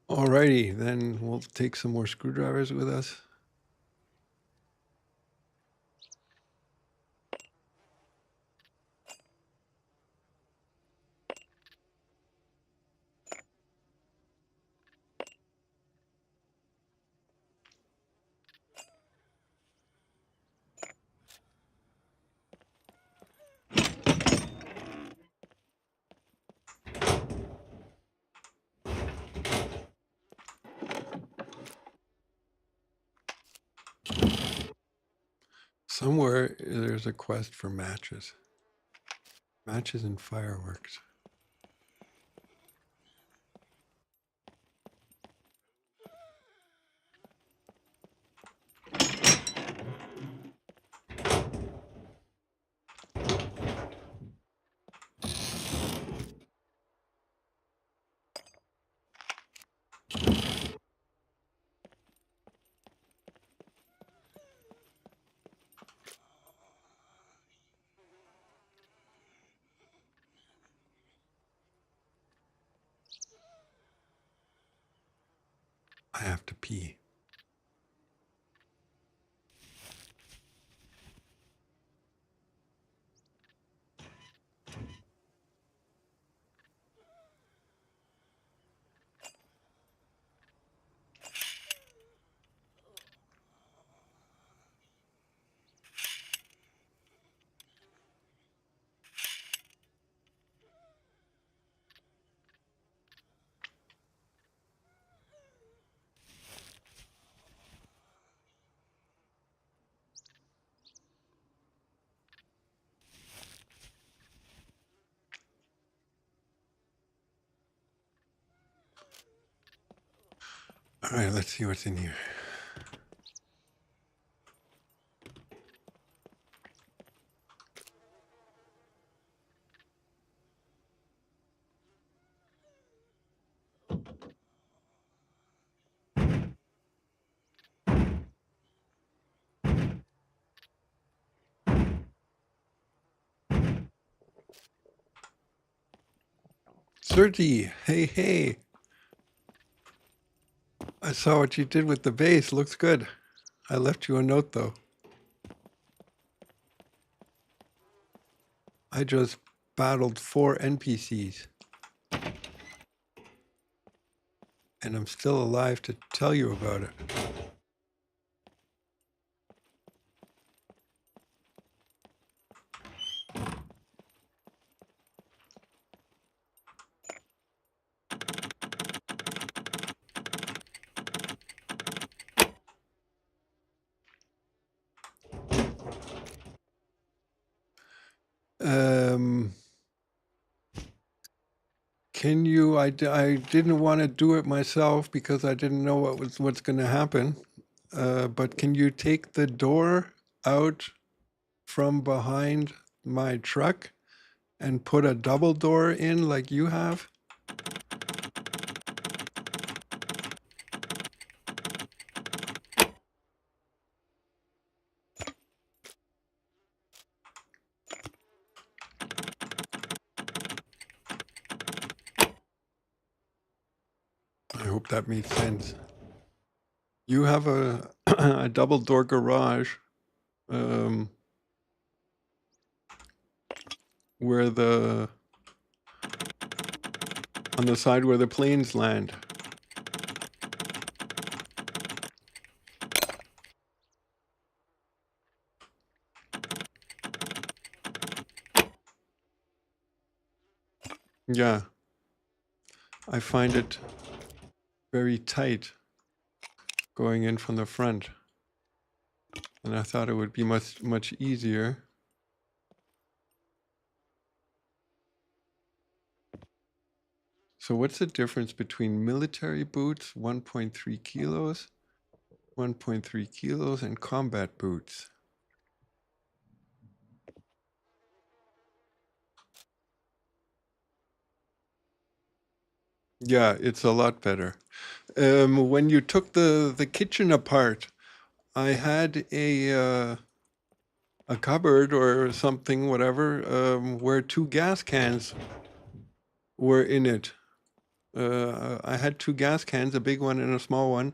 Alrighty, then we'll take some more screwdrivers with us. Somewhere there's a quest for matches. Matches and fireworks. I have to pee. All right, let's see what's in here. Sergi, hey. I saw what you did with the base. Looks good. I left you a note, though. I just battled 4 NPCs. And I'm still alive to tell you about it. Can you, I didn't want to do it myself because I didn't know what's going to happen. But can you take the door out from behind my truck and put a double door in like you have? I hope that made sense. You have a, a double door garage where on the side where the planes land. Yeah, I find it very tight going in from the front. And I thought it would be much easier. So what's the difference between military boots, 1.3 kilos, 1.3 kilos, and combat boots? Yeah, it's a lot better. When you took the kitchen apart, I had a cupboard or something, whatever, where 2 gas cans were in it. I had 2 gas cans, a big one and a small one,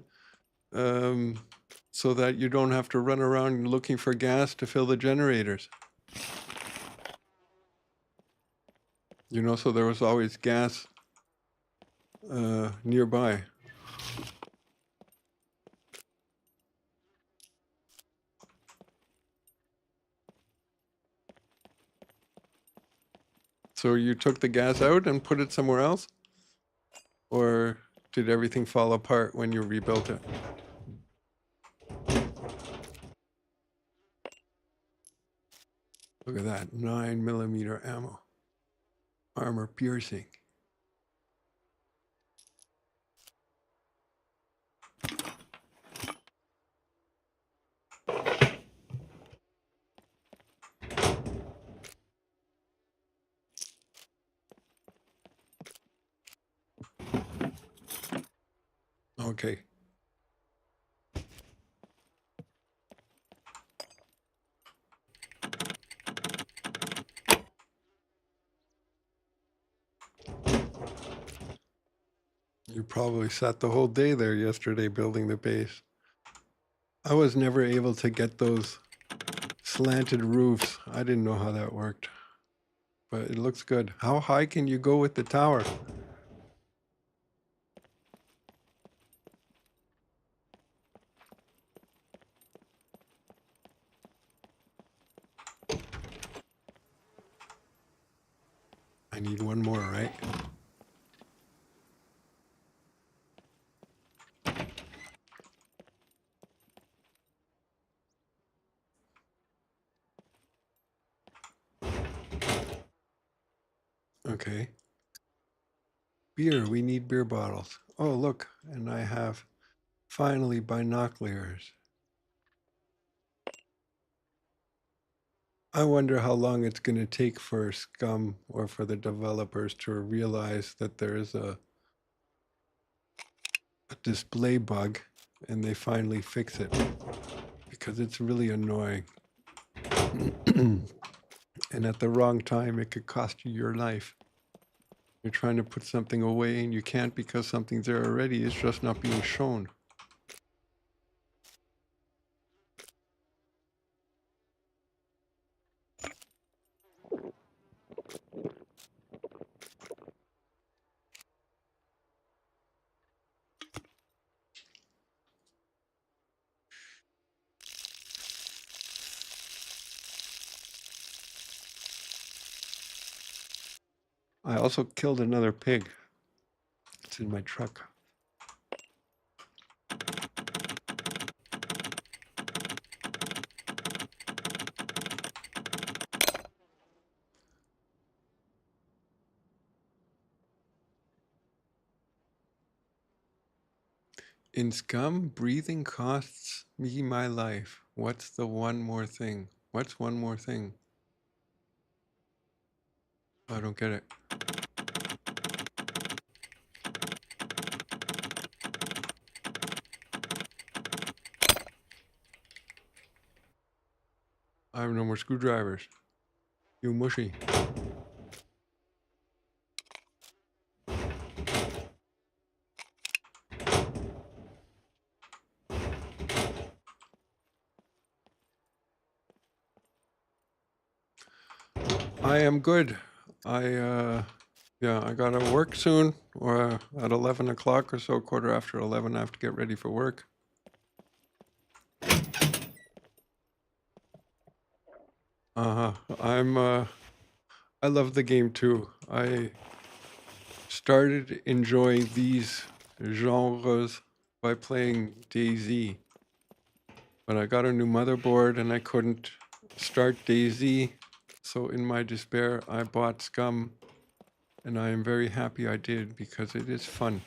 so that you don't have to run around looking for gas to fill the generators. You know, so there was always gas nearby. So you took the gas out and put it somewhere else? Or did everything fall apart when you rebuilt it? Look at that, 9mm ammo. Armor piercing. Okay. You probably sat the whole day there yesterday building the base. I was never able to get those slanted roofs. I didn't know how that worked. But it looks good. How high can you go with the tower? I need one more, right? Okay. Beer, we need beer bottles. Oh, look, and I have finally binoculars. I wonder how long it's going to take for Scum or for the developers to realize that there is a display bug and they finally fix it, because it's really annoying. And at the wrong time, it could cost you your life. You're trying to put something away and you can't because something's there already. It's just not being shown. I also killed another pig. It's in my truck. In Scum, breathing costs me my life. What's the one more thing? What's one more thing? I don't get it. I have no more screwdrivers. You mushy. I am good. Yeah, I gotta work soon, or at 11 o'clock or so, quarter after 11, I have to get ready for work. I love the game too. I started enjoying these genres by playing DayZ, but I got a new motherboard and I couldn't start DayZ, so in my despair, I bought Scum, and I am very happy I did because it is fun.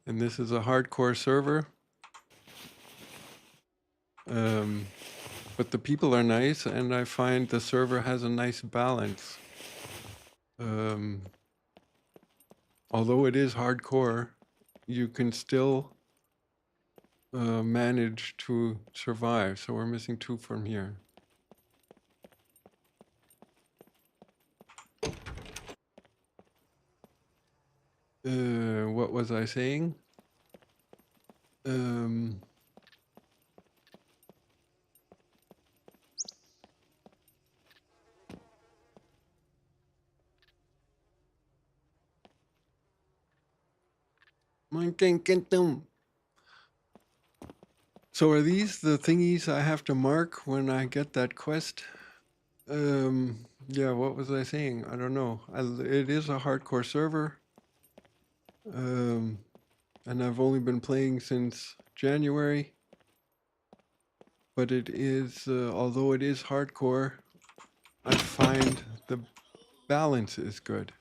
And this is a hardcore server. But the people are nice, and I find the server has a nice balance. Although it is hardcore, you can still manage to survive. So we're missing 2 from here. What was I saying? Um, so are these the thingies I have to mark when I get that quest? Yeah, what was I saying? I don't know. It is a hardcore server. And I've only been playing since January. But it is, although it is hardcore, I find the balance is good.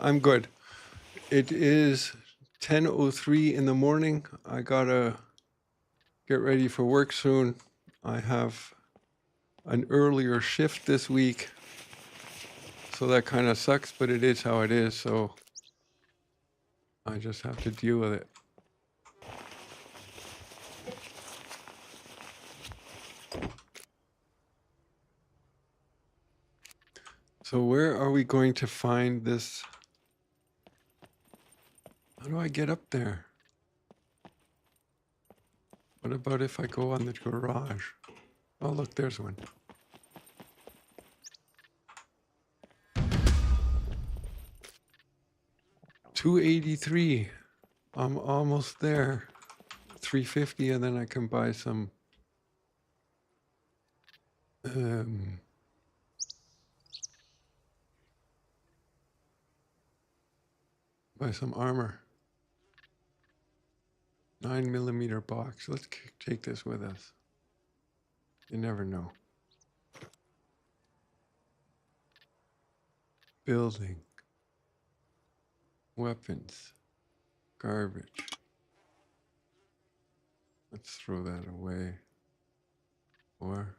I'm good. It is 10:03 in the morning. I gotta get ready for work soon. I have an earlier shift this week, so that kind of sucks, but it is how it is, so I just have to deal with it. So where are we going to find this? How do I get up there? What about if I go on the garage? Oh, look, there's one. $283. I'm almost there. $350, and then I can buy some armor. 9mm box. Let's take this with us. You never know. Building. Weapons. Garbage. Let's throw that away. Or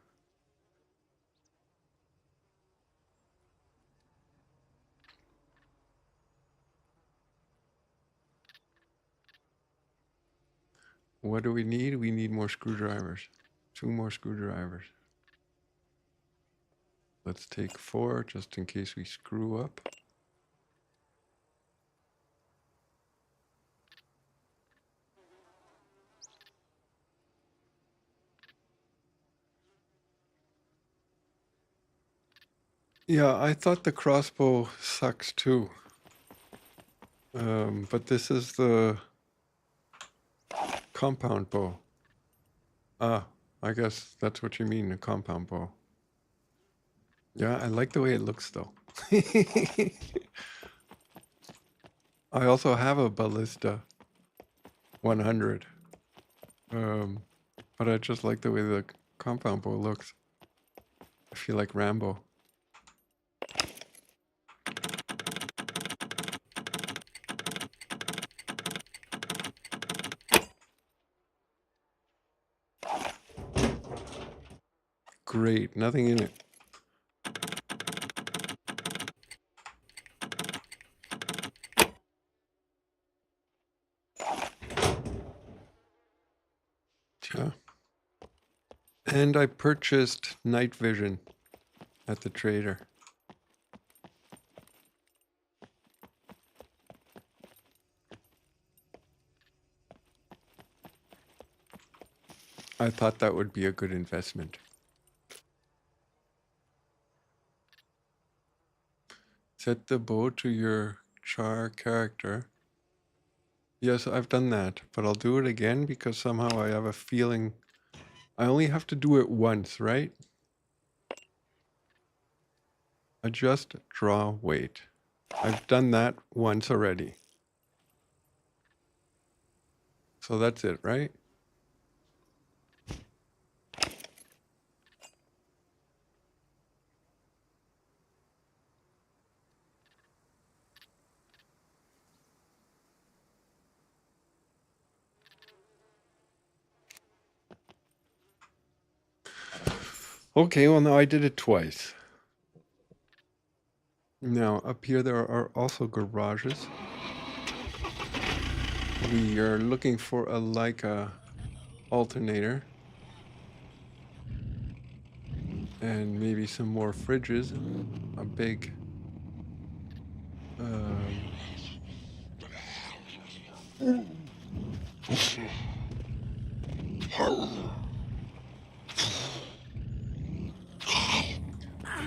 what do we need? We need more screwdrivers. 2 more screwdrivers. Let's take 4 just in case we screw up. Yeah, I thought the crossbow sucks too. But this is the compound bow. Ah, I guess that's what you mean, a compound bow. Yeah, I like the way it looks though. I also have a ballista 100. But I just like the way the compound bow looks. I feel like Rambo. Great, nothing in it. Yeah. And I purchased night vision at the trader. I thought that would be a good investment. Set the bow to your char character. Yes, I've done that, but I'll do it again because somehow I have a feeling I only have to do it once, right? Adjust, draw, wait. I've done that once already. So that's it, right? Okay, well, now I did it twice. Now, up here there are also garages. We are looking for a Leica alternator. And maybe some more fridges. A big...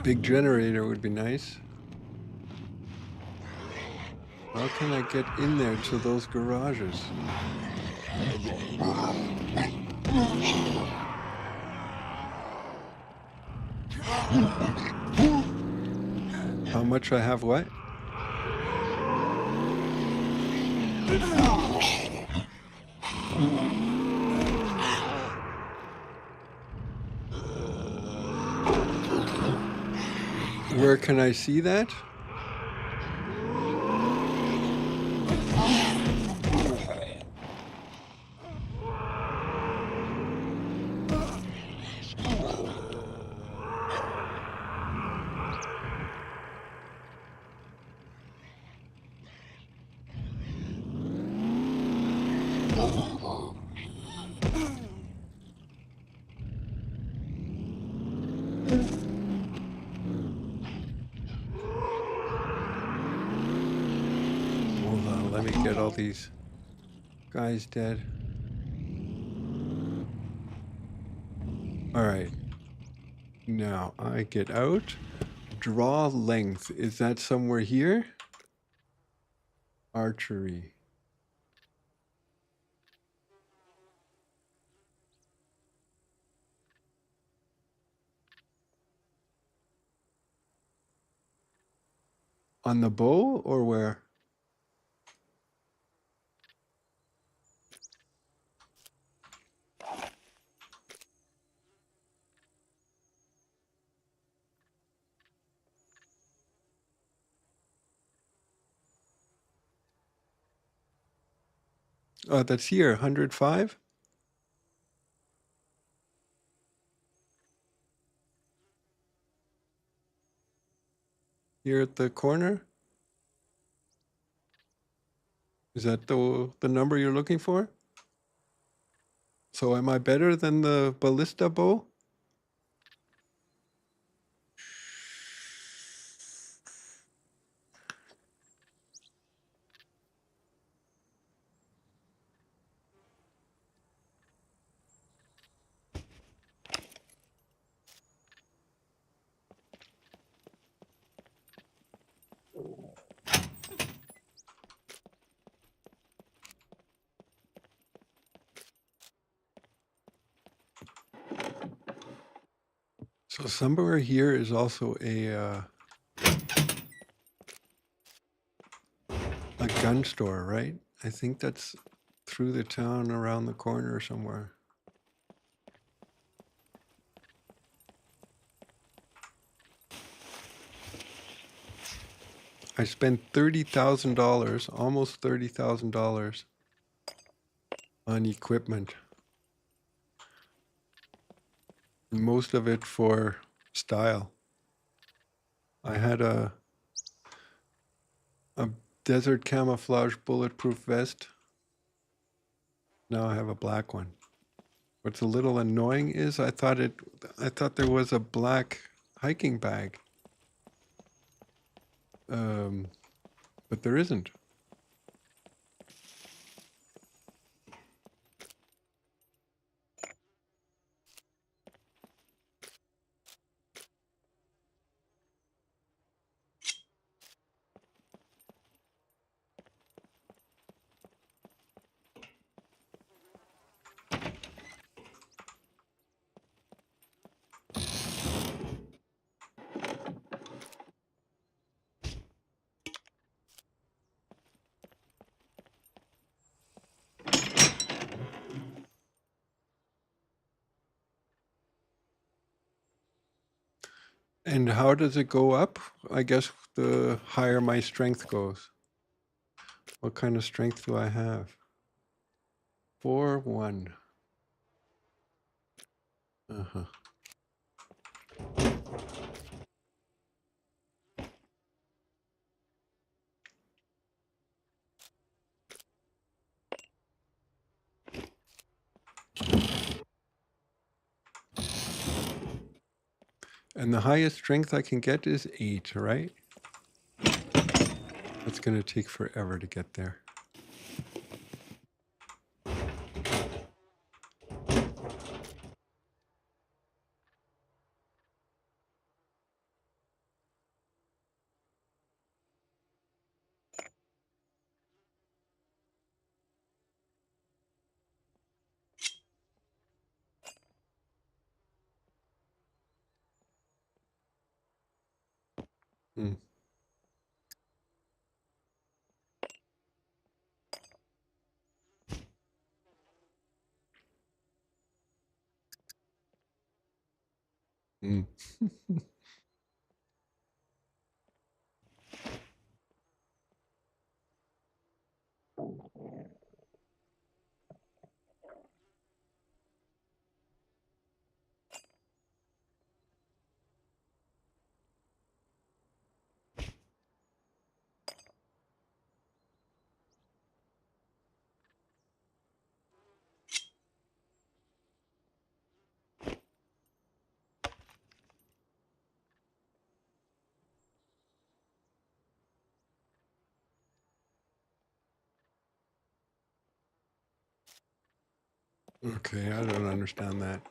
big generator would be nice. How can I get in there to those garages? How much I have what? Where can I see that? Hold on, let me get all these guys dead. All right. Now I get out. Draw length. Is that somewhere here? Archery. On the bow or where? Oh, that's here, 105? Here at the corner? Is that the number you're looking for? So am I better than the ballista bow? So somewhere here is also a gun store, right? I think that's through the town around the corner somewhere. I spent $30,000, almost $30,000 on equipment. Most of it for style. I had a desert camouflage bulletproof vest. Now I have a black one. What's a little annoying is I thought there was a black hiking bag. But there isn't. And how does it go up? I guess the higher my strength goes. What kind of strength do I have? 4-1. And the highest strength I can get is 8, right? It's going to take forever to get there. Hmm. Hmm. Okay, I don't understand that.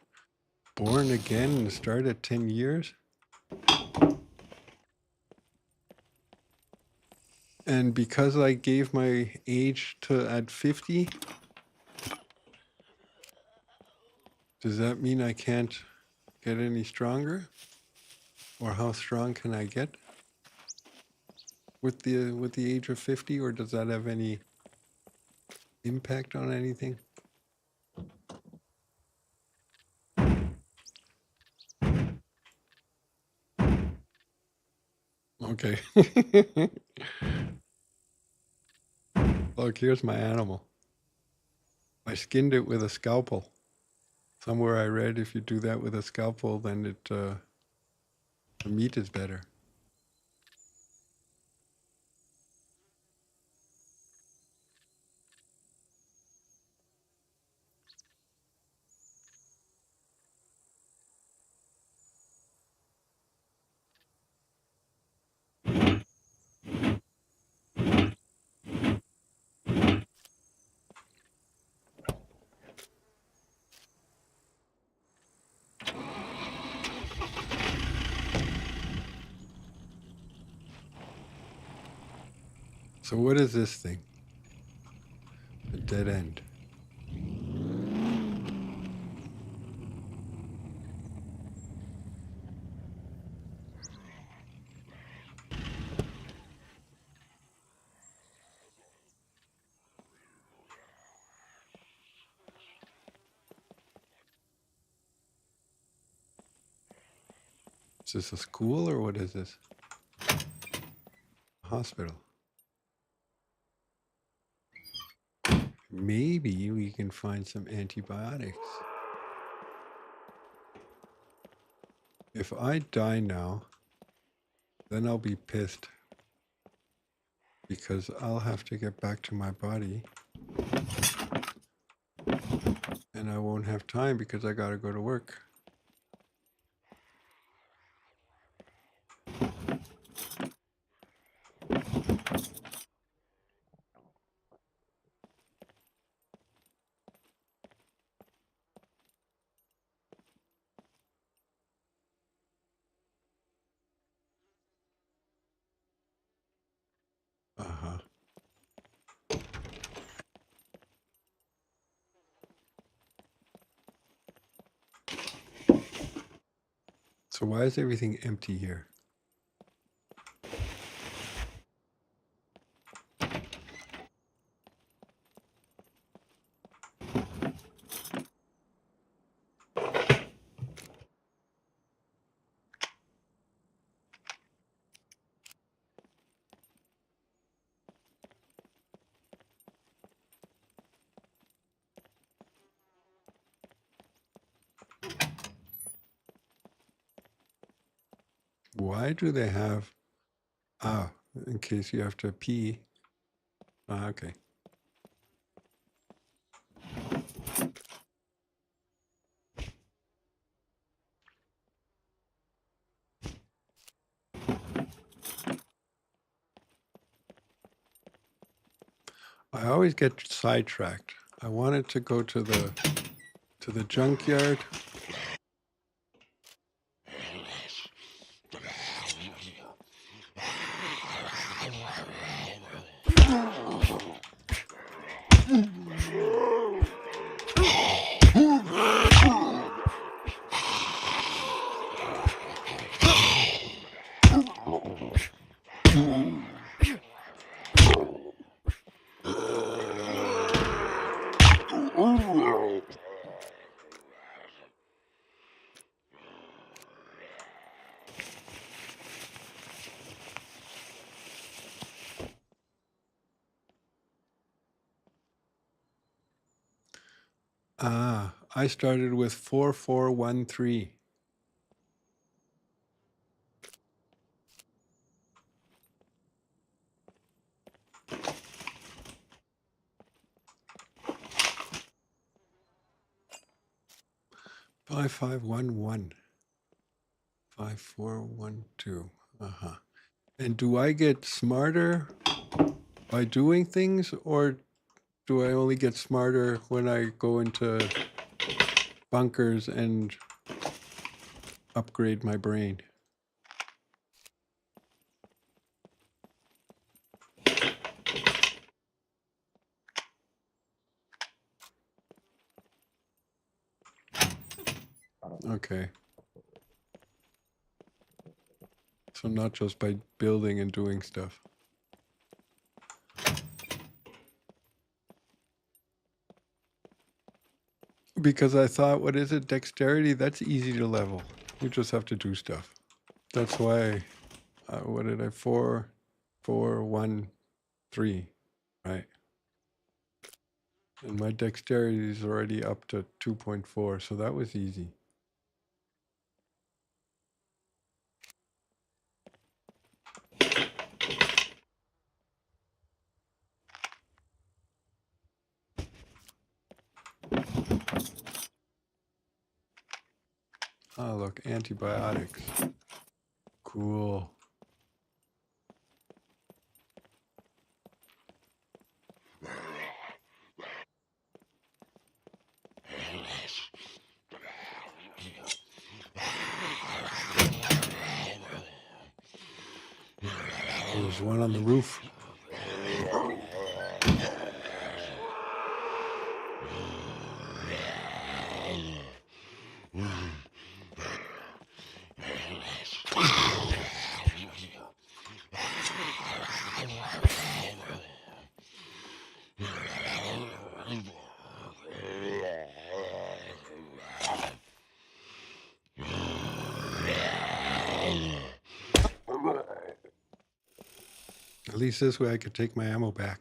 Born again and start at 10 years? And because I gave my age to at 50, does that mean I can't get any stronger? Or how strong can I get with the age of 50, or does that have any impact on anything? Okay. Look, here's my animal. I skinned it with a scalpel. Somewhere I read if you do that with a scalpel, then the meat is better. So what is this thing? A dead end. Is this a school or what is this? Hospital. Maybe we can find some antibiotics. If I die now, then I'll be pissed because I'll have to get back to my body and I won't have time because I gotta go to work. Uh-huh. So why is everything empty here? Why do they have, in case you have to pee. Okay. I always get sidetracked. I wanted to go to the junkyard. Ah, I started with 4413. Five 5511. 5412. Uh-huh. And do I get smarter by doing things, or do I only get smarter when I go into bunkers and upgrade my brain? Okay. So not just by building and doing stuff. Because I thought, what is it? Dexterity? That's easy to level. You just have to do stuff. That's why, what did I, 4, 4, 1, 3, right? And my dexterity is already up to 2.4, so that was easy. Oh, look, antibiotics. Cool. There's one on the roof. At least this way I could take my ammo back.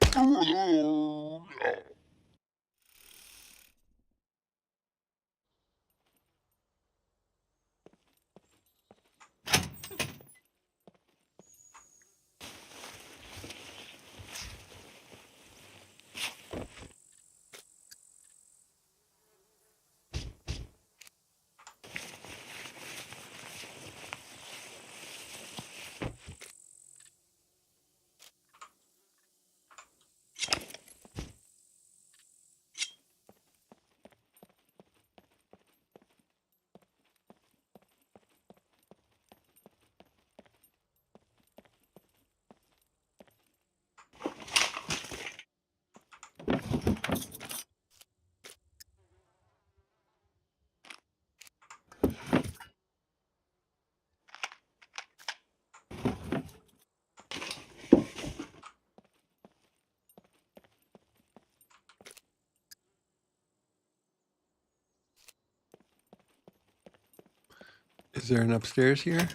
Is there an upstairs here?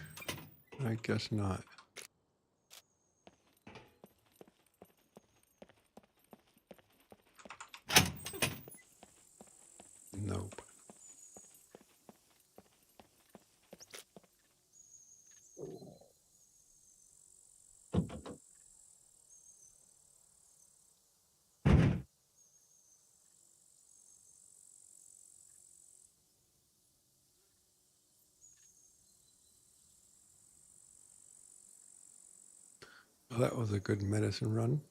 I guess not. Nope. Well, that was a good medicine run.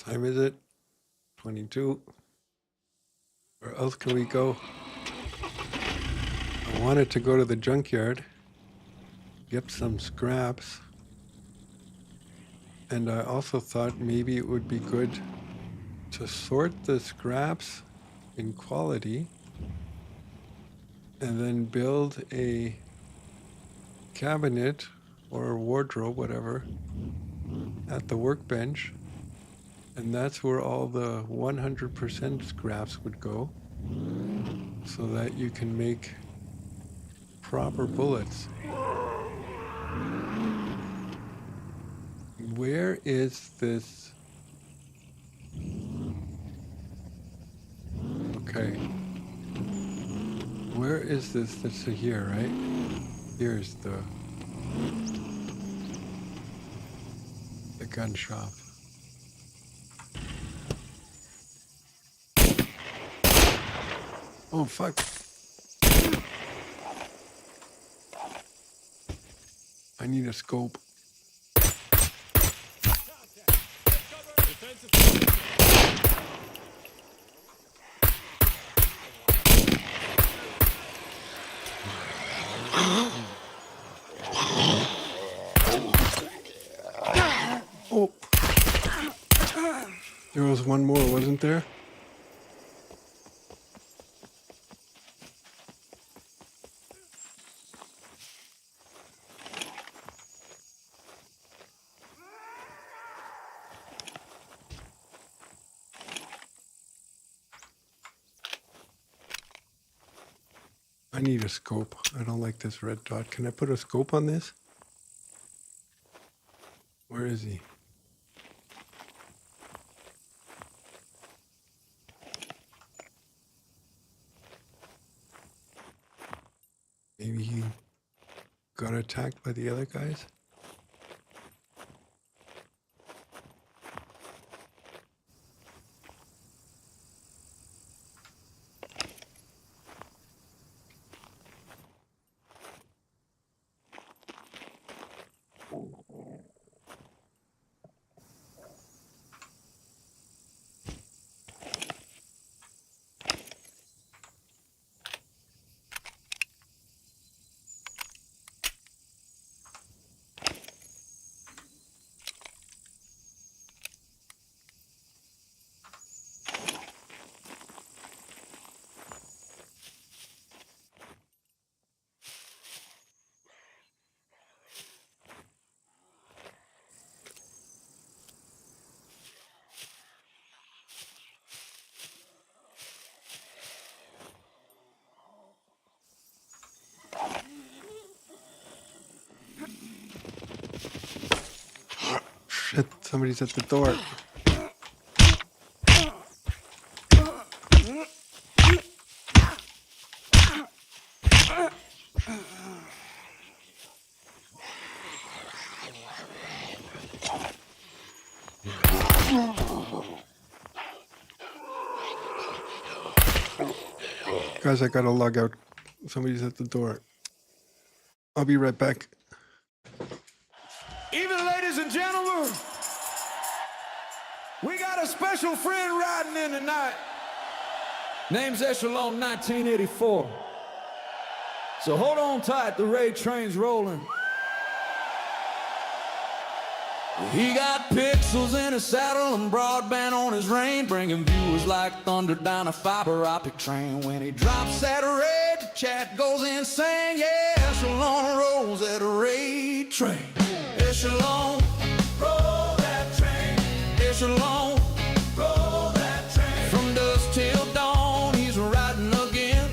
time is it? 22. Where else can we go? I wanted to go to the junkyard, get some scraps. And I also thought maybe it would be good to sort the scraps in quality and then build a cabinet or wardrobe, whatever, at the workbench. And that's where all the 100% scraps would go, so that you can make proper bullets. Where is this? Okay. Where is this? That's here, right? Here's the gun shop. Oh, fuck. I need a scope. Oh. There was one more, wasn't there? I need a scope. I don't like this red dot. Can I put a scope on this? Where is he? Maybe he got attacked by the other guys? Shit, somebody's at the door. Guys, I gotta log out. Somebody's at the door. I'll be right back. Evening, ladies and gentlemen. We got a special friend riding in tonight. Name's Echelon 1984. So hold on tight, the raid train's rolling. He got pixels in his saddle and broadband on his rein, bringing viewers like thunder down a fiber optic train. When he drops that raid, the chat goes insane. Yeah, Echelon rolls that raid train. Echelon, roll that train. Echelon, roll that train. From dusk till dawn, he's riding again,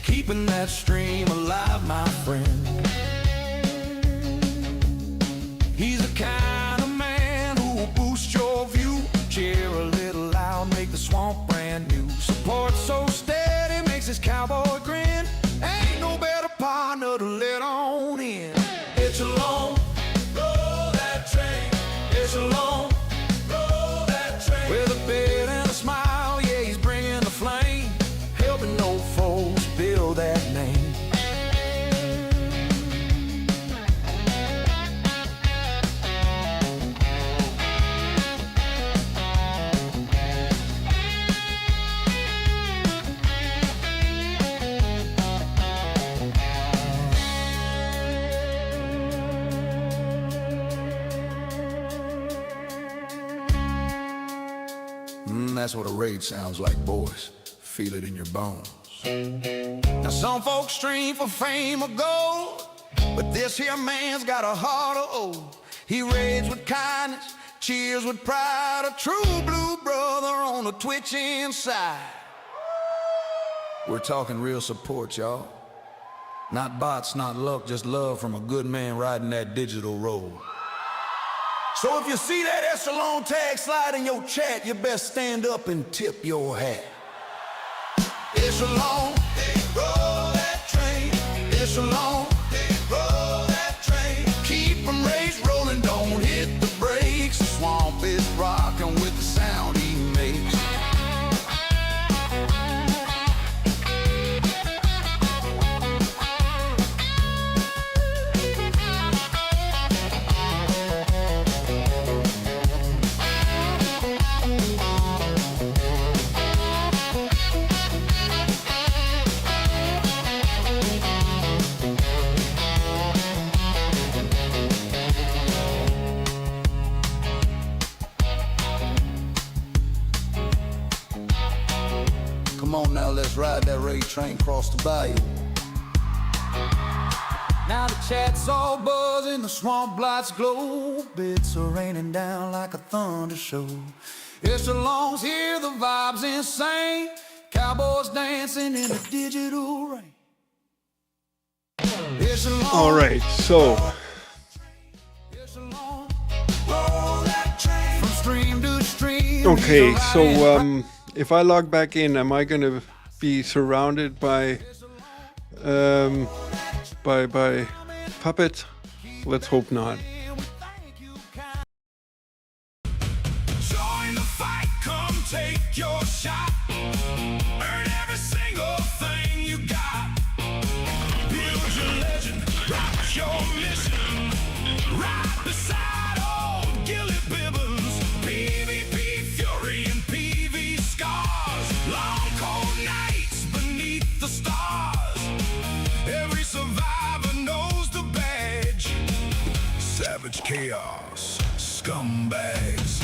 keeping that stream alive, my friend. He's the kind of man who will boost your view, cheer a little loud, make the swamp brand new. Support so steady makes his cowboy grin. Ain't no better partner to let on in. Echelon, roll that train. Echelon, roll that train. With a bit and a smile, yeah, he's bringing the flame, helping old folks build that name. that's what a raid sounds like, boys. Feel it in your bones. Now some folks stream for fame or gold, but this here man's got a heart of old. He raids with kindness, cheers with pride, a true blue brother on the twitching side. We're talking real support, y'all. Not bots, not luck, just love from a good man riding that digital road. So if you see that echelon tag slide in your chat, you best stand up and tip your hat. Echelon, roll that train. Echelon, roll that train. Keep them raised rolling, don't hit the brakes. The swamp is rocking with the sound he makes. Come on now, let's ride that raid train across the bayou. Now the chat's all buzzing, the swamp lights glow. Bits are raining down like a thunder show. Echelons here, the vibe's insane. Cowboys dancing in the digital rain. Echelon, All right, so Echelon, roll that train from stream to stream. okay, so if I log back in, am I going to be surrounded by puppets? Let's hope not. Join the fight, come take your shot. Earn every single thing you got. Build your legend, rock your mission. Right beside old Gilly, Bibbons, PvP Fury and PV Scars. Long cold nights beneath the stars. Every survivor knows the badge. Savage chaos, scumbags.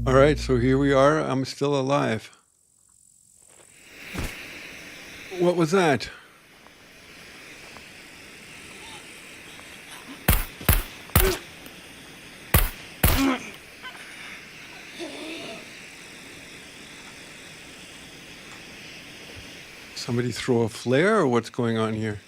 All right, so here we are. I'm still alive. What was that? Somebody throw a flare, or what's going on here?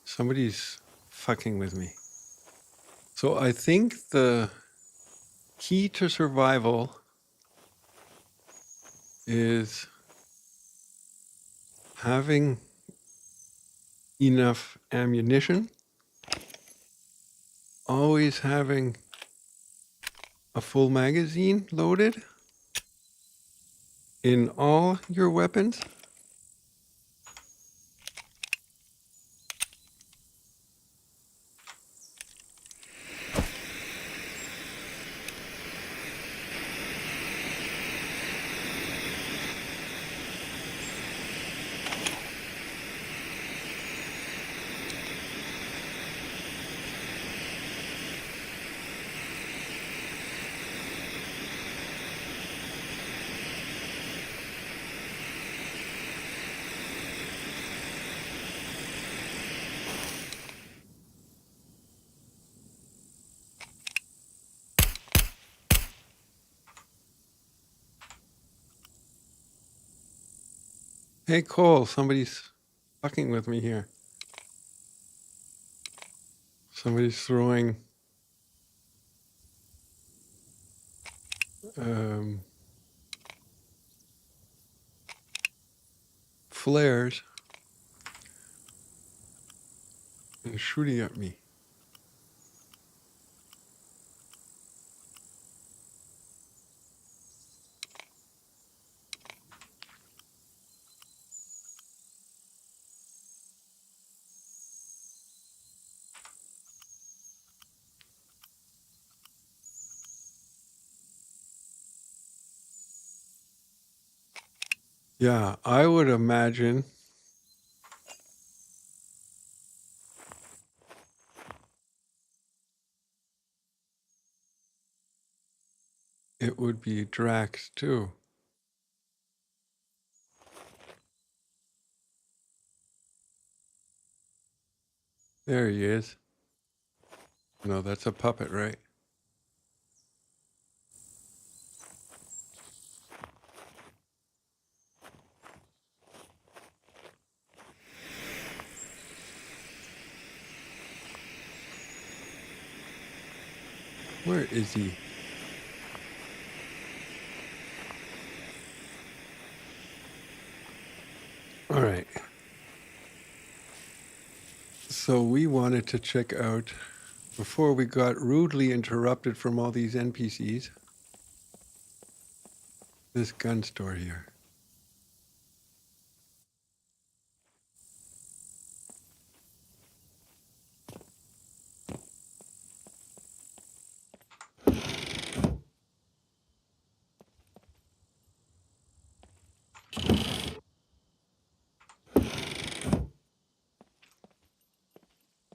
Somebody's fucking with me. So I think the key to survival is having enough ammunition, always having a full magazine loaded in all your weapons. Hey Cole, somebody's fucking with me here. Somebody's throwing flares and shooting at me. Yeah, I would imagine it would be Drax too. There he is. No, that's a puppet, right? Where is he? All right. So we wanted to check out, before we got rudely interrupted from all these NPCs, this gun store here.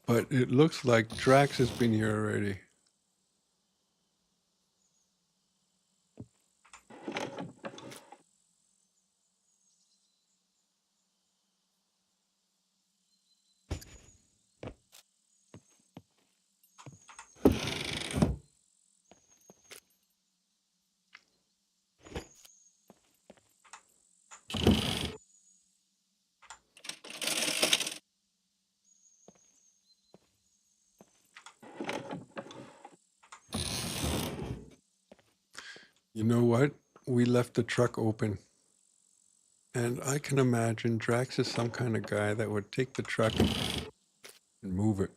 But it looks like Drax has been here already. You know what? We left the truck open. And I can imagine Drax is some kind of guy that would take the truck and move it.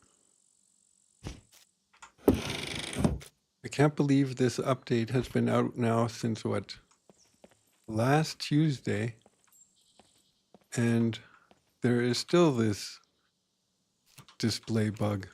I can't believe this update has been out now since what? Last Tuesday. And there is still this display bug.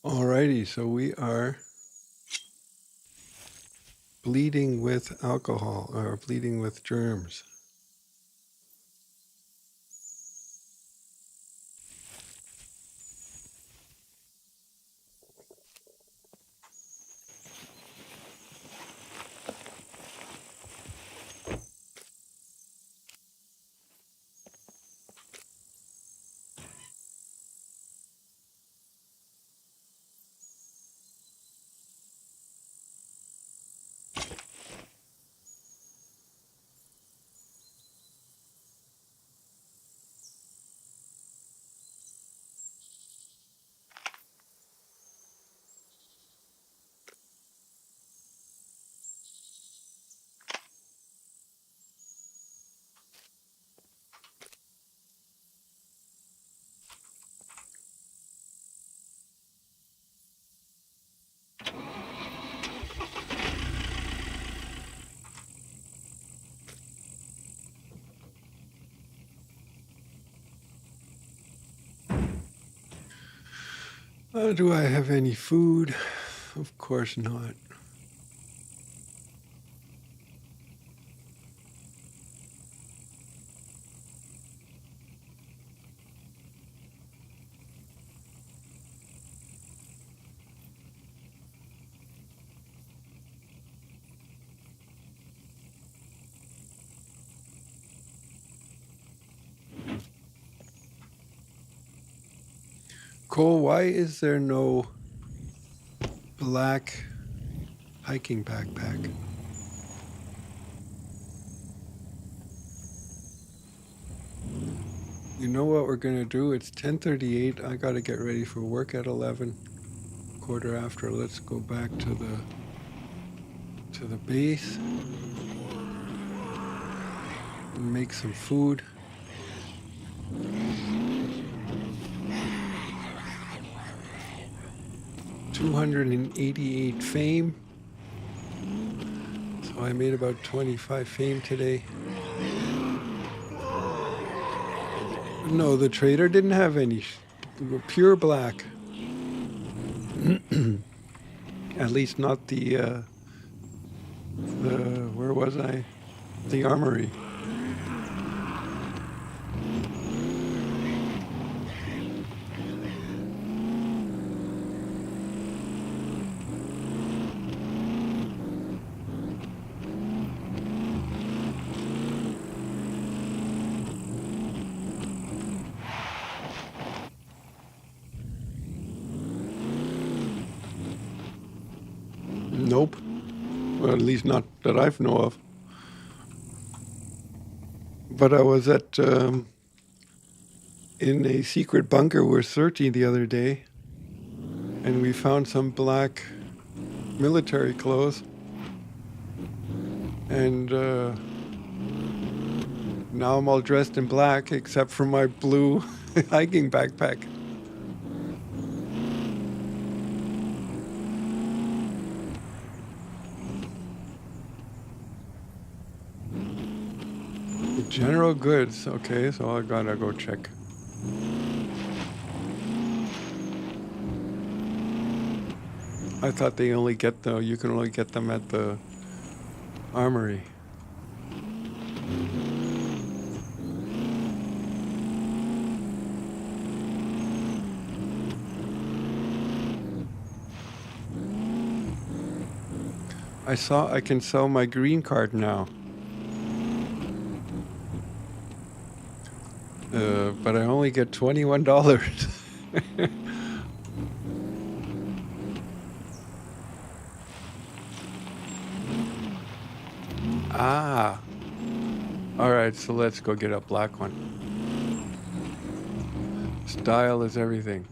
Alrighty, so we are bleeding with alcohol, or bleeding with germs. Do I have any food? Of course not. Cole, why is there no black hiking backpack? You know what we're gonna do? It's 10:38. I gotta get ready for work at 11. Quarter after. Let's go back to the base and make some food. $288 fame. So I made about 25 fame today. No, the trader didn't have any. Pure black. At least not the where was I? The armory. Nope. Well, at least not that I know of. But I was at in a secret bunker with Certi the other day, and we found some black military clothes, and now I'm all dressed in black except for my blue hiking backpack. General goods. Okay, so I gotta go check. I thought they only get you can only get them at the armory. I saw I can sell my green card now. But I only get $21. Ah. All right, so let's go get a black one. Style is everything.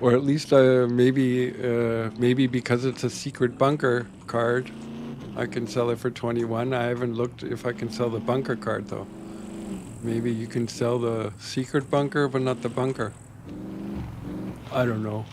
Or at least maybe because it's a secret bunker card, I can sell it for 21. I haven't looked if I can sell the bunker card though. Maybe you can sell the secret bunker, but not the bunker. I don't know.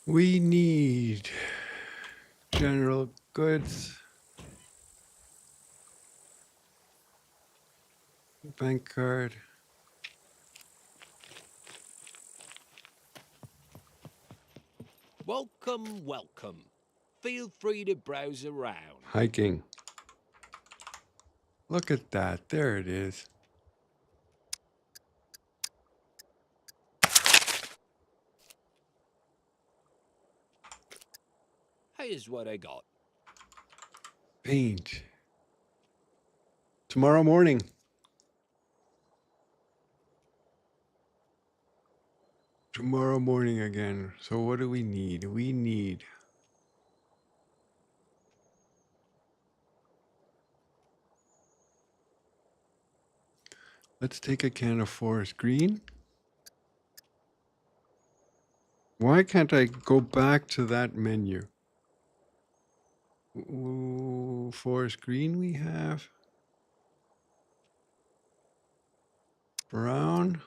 We need general goods, bank card, Welcome, welcome. Feel free to browse around. Hiking. Look at that. There it is. Here's what I got. Paint. Tomorrow morning. Tomorrow morning again. So what do we need? We need let's take a can of forest green. Why can't I go back to that menu? Ooh, forest green we have. Brown.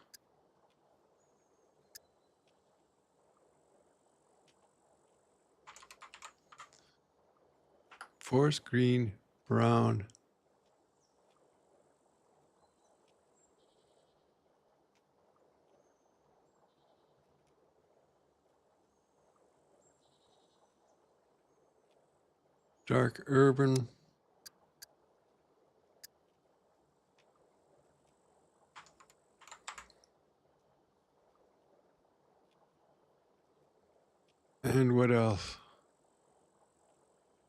Forest green, brown. Dark urban. And what else?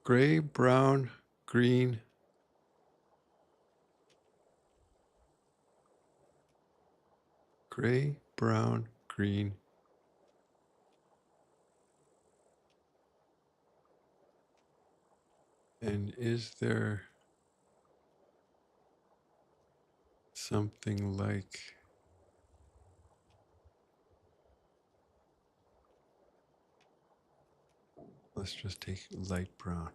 Gray, brown, green. Gray, brown, green. And is there something like let's just take light brown.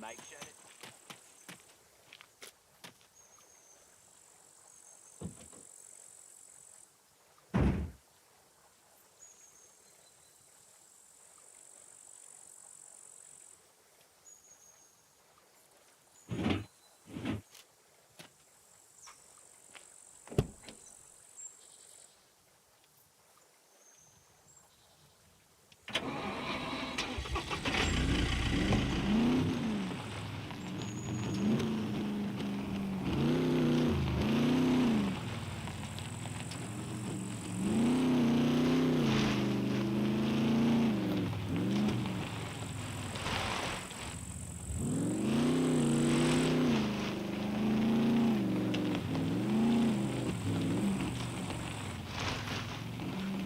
Make sure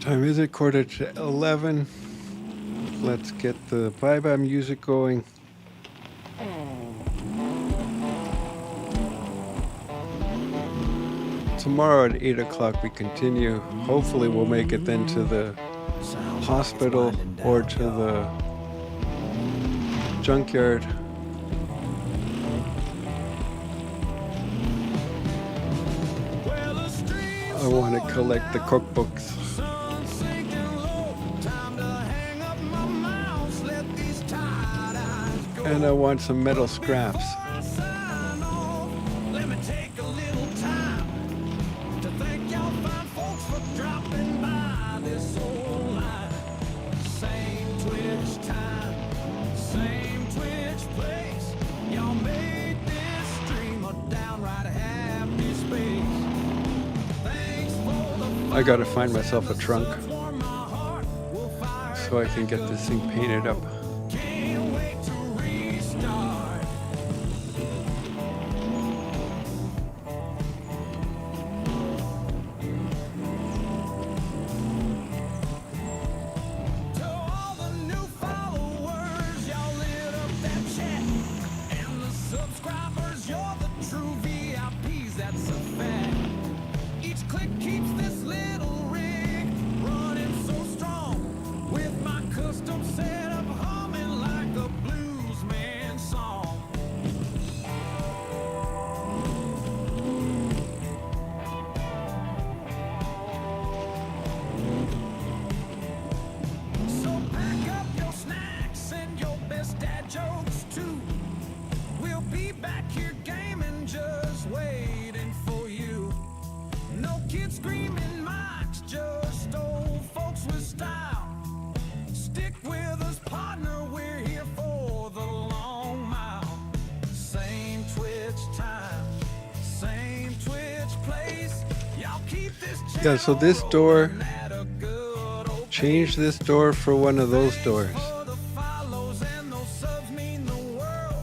Time is it? 11:15. Let's get the bye-bye music going. Tomorrow at 8 o'clock we continue. Hopefully we'll make it then to the hospital or to the junkyard. I want to collect the cookbooks. And I want some metal scraps. I gotta find myself a trunk so I can get this thing painted up. rocks, just old folks with style. Stick with us, partner, we're here for the long mile. Same Twitch time, same Twitch place. Y'all keep this Yeah, so this door, rolling at a good old change this door for one of those doors. for the follows and those subs mean the world.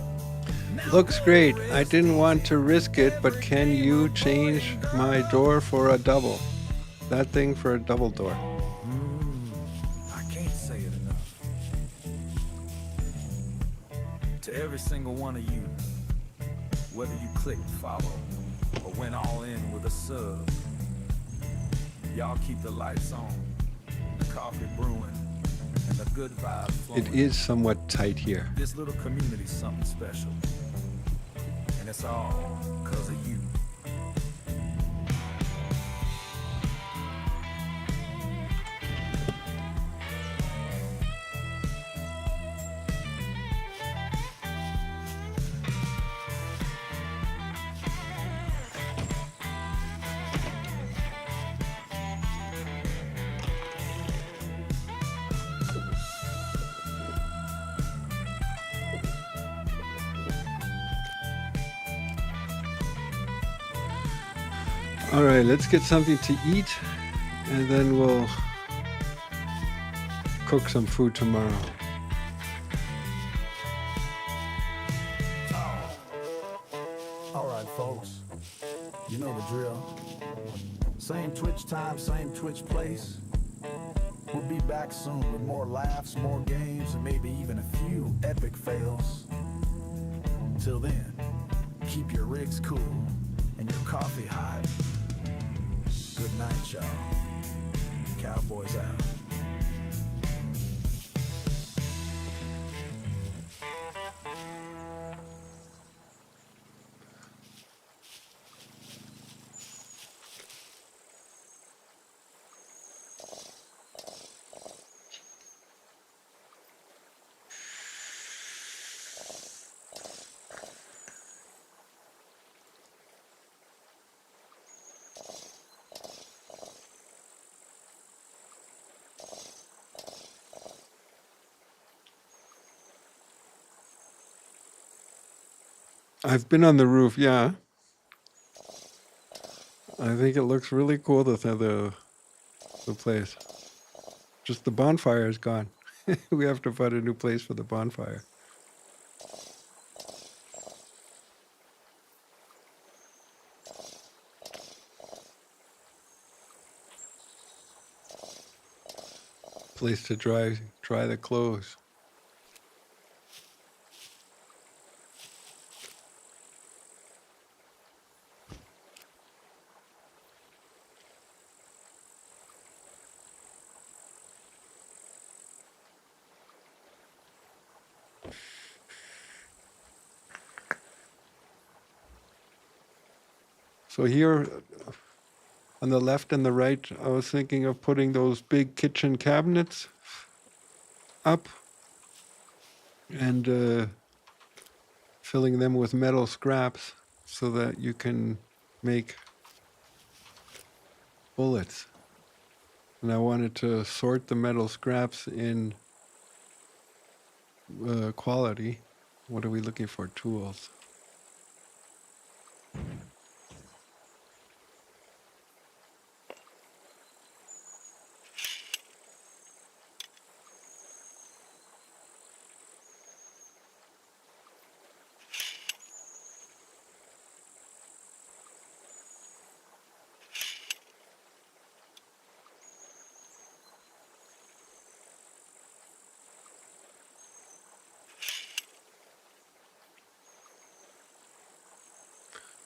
Looks great. I didn't want to risk it, but can you change my door for a double? That thing for a double door. I can't say it enough. To every single one of you, whether you clicked follow or went all in with a sub, y'all keep the lights on, the coffee brewing, and the good vibes flowing. It is somewhat tight here. This little community's something special, and it's all because of you. All right, let's get something to eat, and then we'll cook some food tomorrow. All right, folks. You know the drill. Same Twitch time, same Twitch place. We'll be back soon with more laughs, more games, and maybe even a few epic fails. Till then, keep your rigs cool and your coffee hot. Good night, y'all. Cowboys out. I've been on the roof, yeah. I think it looks really cool, the place. Just the bonfire is gone. We have to find a new place for the bonfire. Place to dry the clothes. So here on the left and the right, I was thinking of putting those big kitchen cabinets up and filling them with metal scraps so that you can make bullets. And I wanted to sort the metal scraps in quality. What are we looking for? Tools.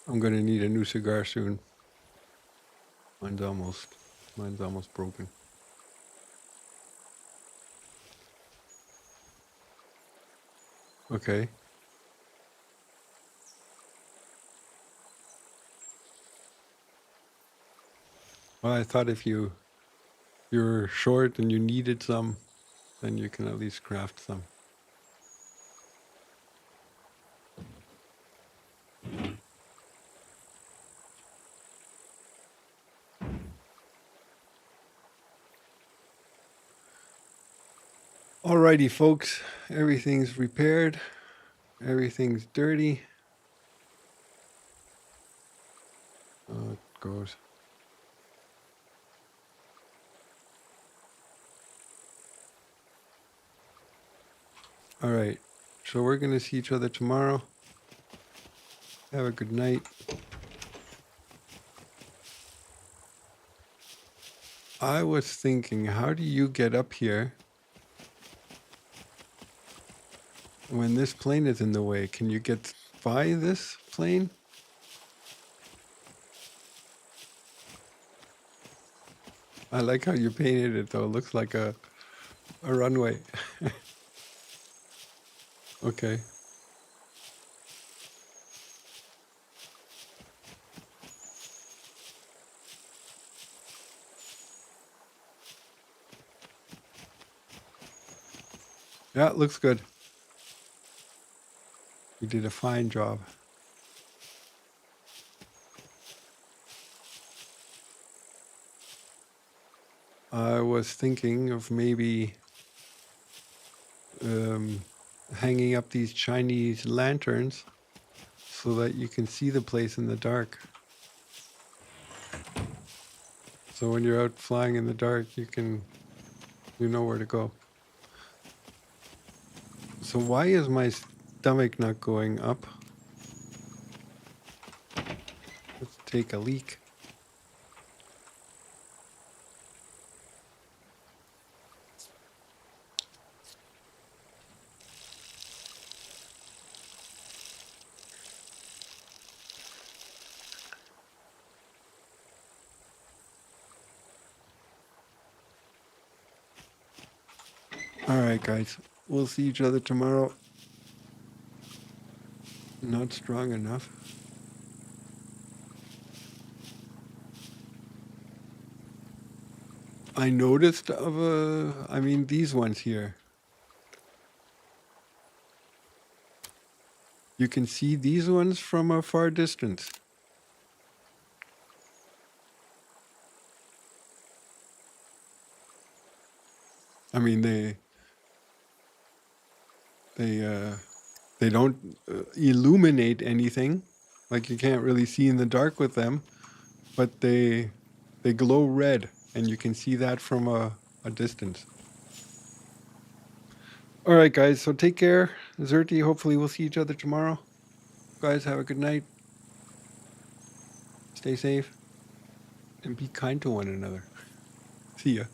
I'm gonna need a new cigar soon. Mine's almost broken. Okay. Well, I thought if you're short and you needed some, then you can at least craft some. Alrighty, folks. Everything's repaired. Everything's dirty. Oh, it goes. All right. So we're going to see each other tomorrow. Have a good night. I was thinking, how do you get up here when this plane is in the way? Can you get by this plane? I like how you painted it, though. It looks like a runway. Okay. Yeah, it looks good. You did a fine job. I was thinking of maybe hanging up these Chinese lanterns so that you can see the place in the dark. So when you're out flying in the dark, you know where to go. So why is my stomach not going up? Let's take a leak. All right, guys. We'll see each other tomorrow. Not strong enough. I noticed these ones here. You can see these ones from a far distance. I mean, they don't illuminate anything, like you can't really see in the dark with them, but they glow red, and you can see that from a distance. All right, guys, so take care. Zerti, hopefully we'll see each other tomorrow. Guys, have a good night. Stay safe, and be kind to one another. See ya.